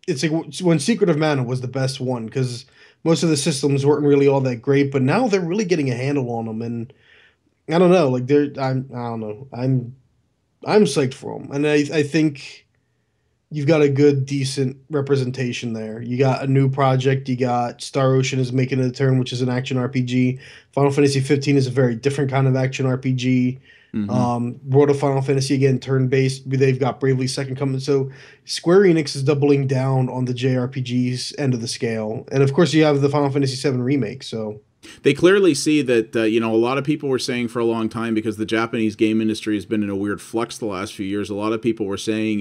it's when Secret of Mana was the best one, because most of the systems weren't really all that great, but now they're really getting a handle on them. And I don't know, I don't know. I'm psyched for them. And I think you've got a good, decent representation there. You got a new project. You got Star Ocean is making a turn, which is an action RPG. Final Fantasy 15 is a very different kind of action RPG. Mm-hmm. World of Final Fantasy, again, turn-based. They've got Bravely Second coming. So Square Enix is doubling down on the JRPGs end of the scale. And, of course, you have the Final Fantasy 7 remake, so... They clearly see that, a lot of people were saying for a long time, because the Japanese game industry has been in a weird flux the last few years, a lot of people were saying,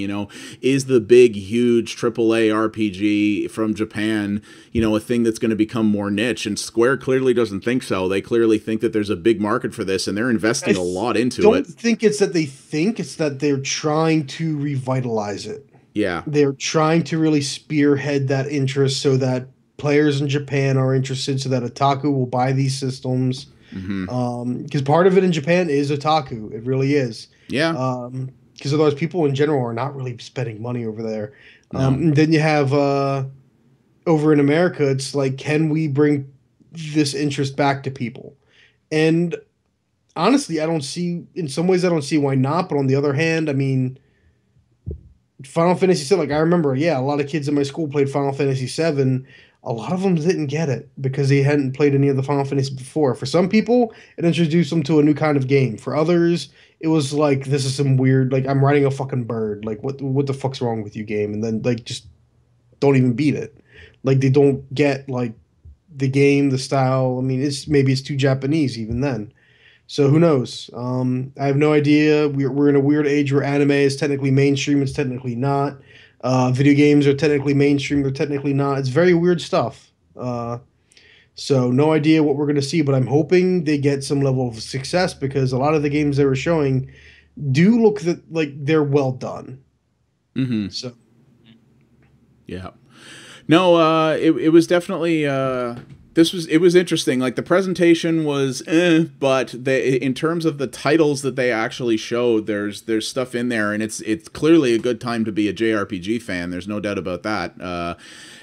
is the big, huge AAA RPG from Japan, a thing that's going to become more niche? And Square clearly doesn't think so. They clearly think that there's a big market for this, and they're investing a lot into it. I don't think it's that they think, it's that they're trying to revitalize it. Yeah. They're trying to really spearhead that interest so that players in Japan are interested, so that otaku will buy these systems. Because part of it in Japan is otaku. It really is. Yeah. Because otherwise, people in general are not really spending money over there. No. And then you have over in America, it's like, can we bring this interest back to people? And honestly, in some ways, I don't see why not. But on the other hand, I mean, Final Fantasy VII, like I remember, a lot of kids in my school played Final Fantasy VII. A lot of them didn't get it because they hadn't played any of the Final Fantasy before. For some people, it introduced them to a new kind of game. For others, it was like, this is some weird, like, I'm riding a fucking bird. Like, what the fuck's wrong with you, game? And then, like, just don't even beat it. Like, they don't get, like, the game, the style. I mean, maybe it's too Japanese even then. So who knows? I have no idea. We're in a weird age where anime is technically mainstream. It's technically not. Video games are technically mainstream. They're technically not. It's very weird stuff. So no idea what we're going to see, but I'm hoping they get some level of success because a lot of the games they were showing do look like they're well done. Mm-hmm. So. Yeah. No, it was definitely... It was interesting. Like the presentation was, but in terms of the titles that they actually showed, there's stuff in there, and it's clearly a good time to be a JRPG fan. There's no doubt about that.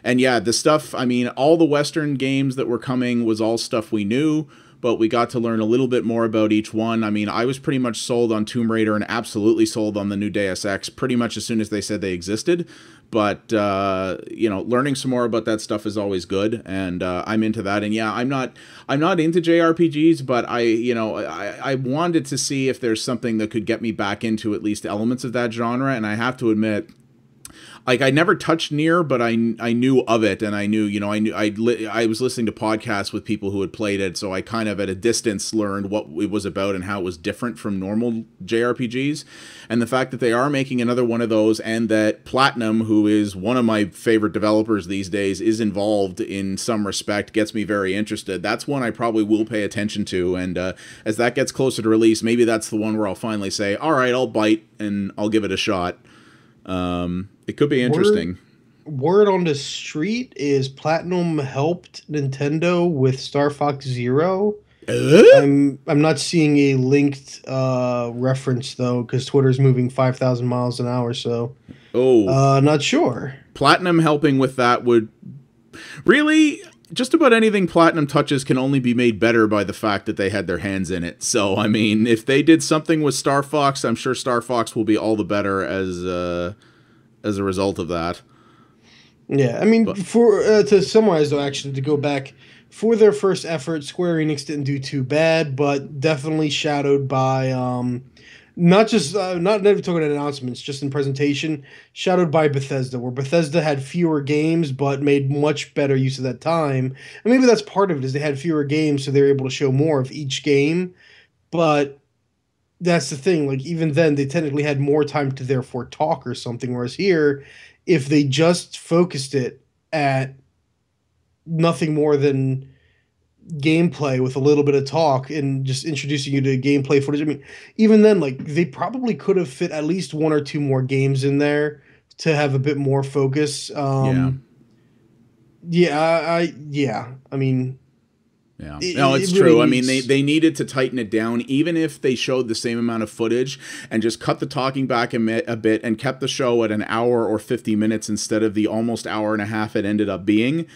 And yeah, the stuff. I mean, all the Western games that were coming was all stuff we knew, but we got to learn a little bit more about each one. I mean, I was pretty much sold on Tomb Raider and absolutely sold on the new Deus Ex pretty much as soon as they said they existed. But, learning some more about that stuff is always good, and I'm into that. And yeah, I'm not into JRPGs, but I wanted to see if there's something that could get me back into at least elements of that genre, and I have to admit, like, I never touched Nier, but I knew of it, and I was listening to podcasts with people who had played it, so I kind of at a distance learned what it was about and how it was different from normal JRPGs. And the fact that they are making another one of those, and that Platinum, who is one of my favorite developers these days, is involved in some respect, gets me very interested. That's one I probably will pay attention to, and as that gets closer to release, maybe that's the one where I'll finally say, all right, I'll bite, and I'll give it a shot. It could be interesting. Word on the street is Platinum helped Nintendo with Star Fox Zero. I'm not seeing a linked reference though, because Twitter's moving 5,000 miles an hour. So, not sure. Platinum helping with that would really. Just about anything Platinum touches can only be made better by the fact that they had their hands in it. So, I mean, if they did something with Star Fox, I'm sure Star Fox will be all the better as a result of that. Yeah, I mean, to summarize, though, actually, to go back, for their first effort, Square Enix didn't do too bad, but definitely shadowed by... not never talking about announcements, just in presentation, shadowed by Bethesda, where Bethesda had fewer games but made much better use of that time. And maybe that's part of it, is they had fewer games, so they were able to show more of each game. But that's the thing, like, even then, they technically had more time to therefore talk or something, whereas here, if they just focused it at nothing more than gameplay with a little bit of talk and just introducing you to gameplay footage. I mean, even then, like, they probably could have fit at least one or two more games in there to have a bit more focus. I mean, it's true. I mean, they needed to tighten it down, even if they showed the same amount of footage and just cut the talking back a bit and kept the show at an hour or 50 minutes instead of the almost hour and a half it ended up being.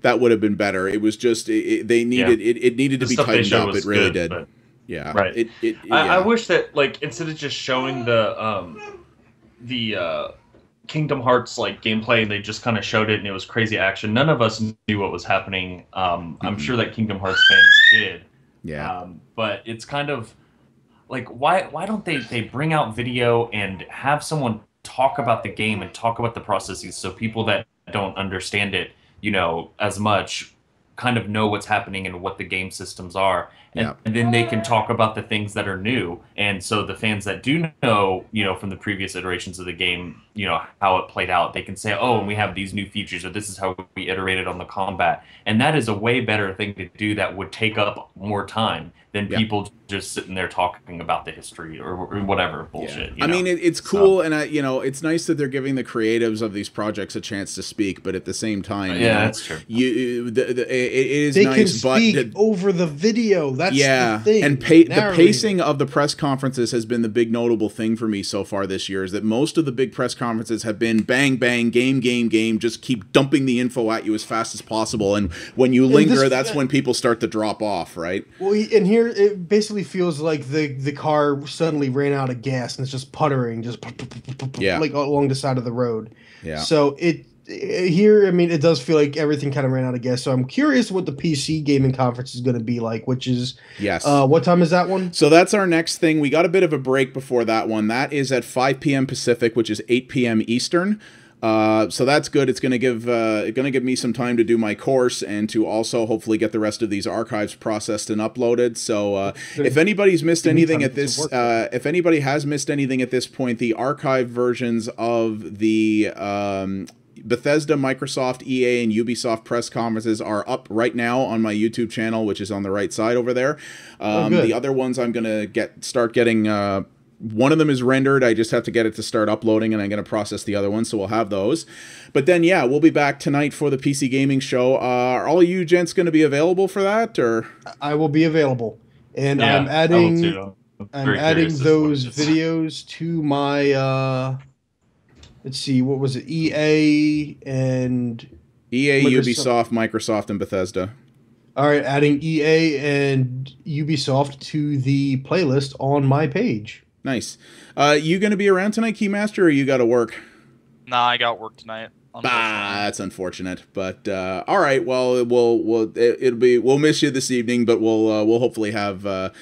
That would have been better. It was just it needed to be tightened up. It really did. But, yeah, right. I wish that, like, instead of just showing the Kingdom Hearts like gameplay, and they just kind of showed it and it was crazy action. None of us knew what was happening. I'm sure that Kingdom Hearts fans did. Yeah. But it's kind of like, why don't they bring out video and have someone talk about the game and talk about the processes, so people that don't understand it, as much, kind of know what's happening and what the game systems are. And then they can talk about the things that are new. And so the fans that do know, from the previous iterations of the game, how it played out, they can say, oh, and we have these new features, or this is how we iterated on the combat. And that is a way better thing to do that would take up more time than people just sitting there talking about the history or whatever bullshit. I mean, it's cool, and it's nice that they're giving the creatives of these projects a chance to speak, but at the same time, that's true. It is they nice, can speak over the video. That's the thing. And the pacing of the press conferences has been the big notable thing for me so far this year. Is that most of the big press conferences have been bang bang, game, just keep dumping the info at you as fast as possible, and when you linger, that's when people start to drop off, right? Well, and here it basically feels like the car suddenly ran out of gas and it's just puttering, like along the side of the road. Yeah. So here, I mean, it does feel like everything kind of ran out of gas. So I'm curious what the PC gaming conference is going to be like, which is what time is that one? So that's our next thing. We got a bit of a break before that one. That is at 5 p.m. Pacific, which is 8 p.m. Eastern. So that's good. It's going to give me some time to do my course and to also hopefully get the rest of these archives processed and uploaded. So if anybody's missed anything at this, if anybody has missed anything at this point, the archive versions of the Bethesda, Microsoft, EA, and Ubisoft press conferences are up right now on my YouTube channel, which is on the right side over there. The other ones I'm going to start getting. One of them is rendered. I just have to get it to start uploading, and I'm going to process the other one, so we'll have those. But then, we'll be back tonight for the PC Gaming Show. Are all you gents going to be available for that, or? I will be available, and I'm adding those videos to my. Let's see, what was it? EA, Ubisoft, Microsoft, and Bethesda. All right, adding EA and Ubisoft to the playlist on my page. Nice. You going to be around tonight, KeyMastar, or you got to work? Nah, I got work tonight. That's unfortunate. But all right, well, we'll miss you this evening, but we'll hopefully have.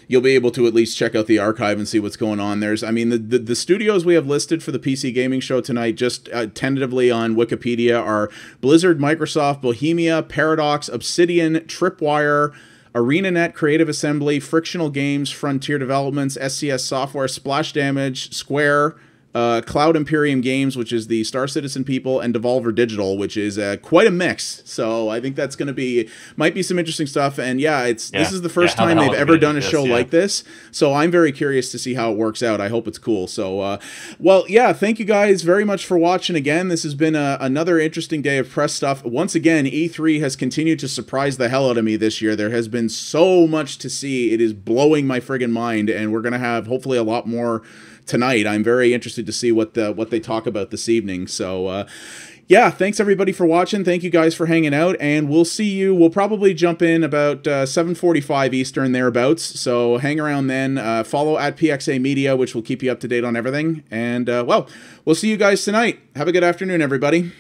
You'll be able to at least check out the archive and see what's going on. The studios we have listed for the PC Gaming Show tonight, just tentatively on Wikipedia, are Blizzard, Microsoft, Bohemia, Paradox, Obsidian, Tripwire, ArenaNet, Creative Assembly, Frictional Games, Frontier Developments, SCS Software, Splash Damage, Square, Cloud Imperium Games, which is the Star Citizen people, and Devolver Digital, which is quite a mix. So I think that's going to might be some interesting stuff. And this is the first time they've ever done a show like this. So I'm very curious to see how it works out. I hope it's cool. So, thank you guys very much for watching again. This has been another interesting day of press stuff. Once again, E3 has continued to surprise the hell out of me this year. There has been so much to see. It is blowing my friggin' mind, and we're going to have hopefully a lot more tonight. I'm very interested to see what they talk about this evening. So thanks everybody for watching. Thank you guys for hanging out, and we'll see you. We'll probably jump in about 7:45 Eastern thereabouts, so hang around then. Follow at PXA Media, which will keep you up to date on everything, and we'll see you guys tonight. Have a good afternoon, everybody.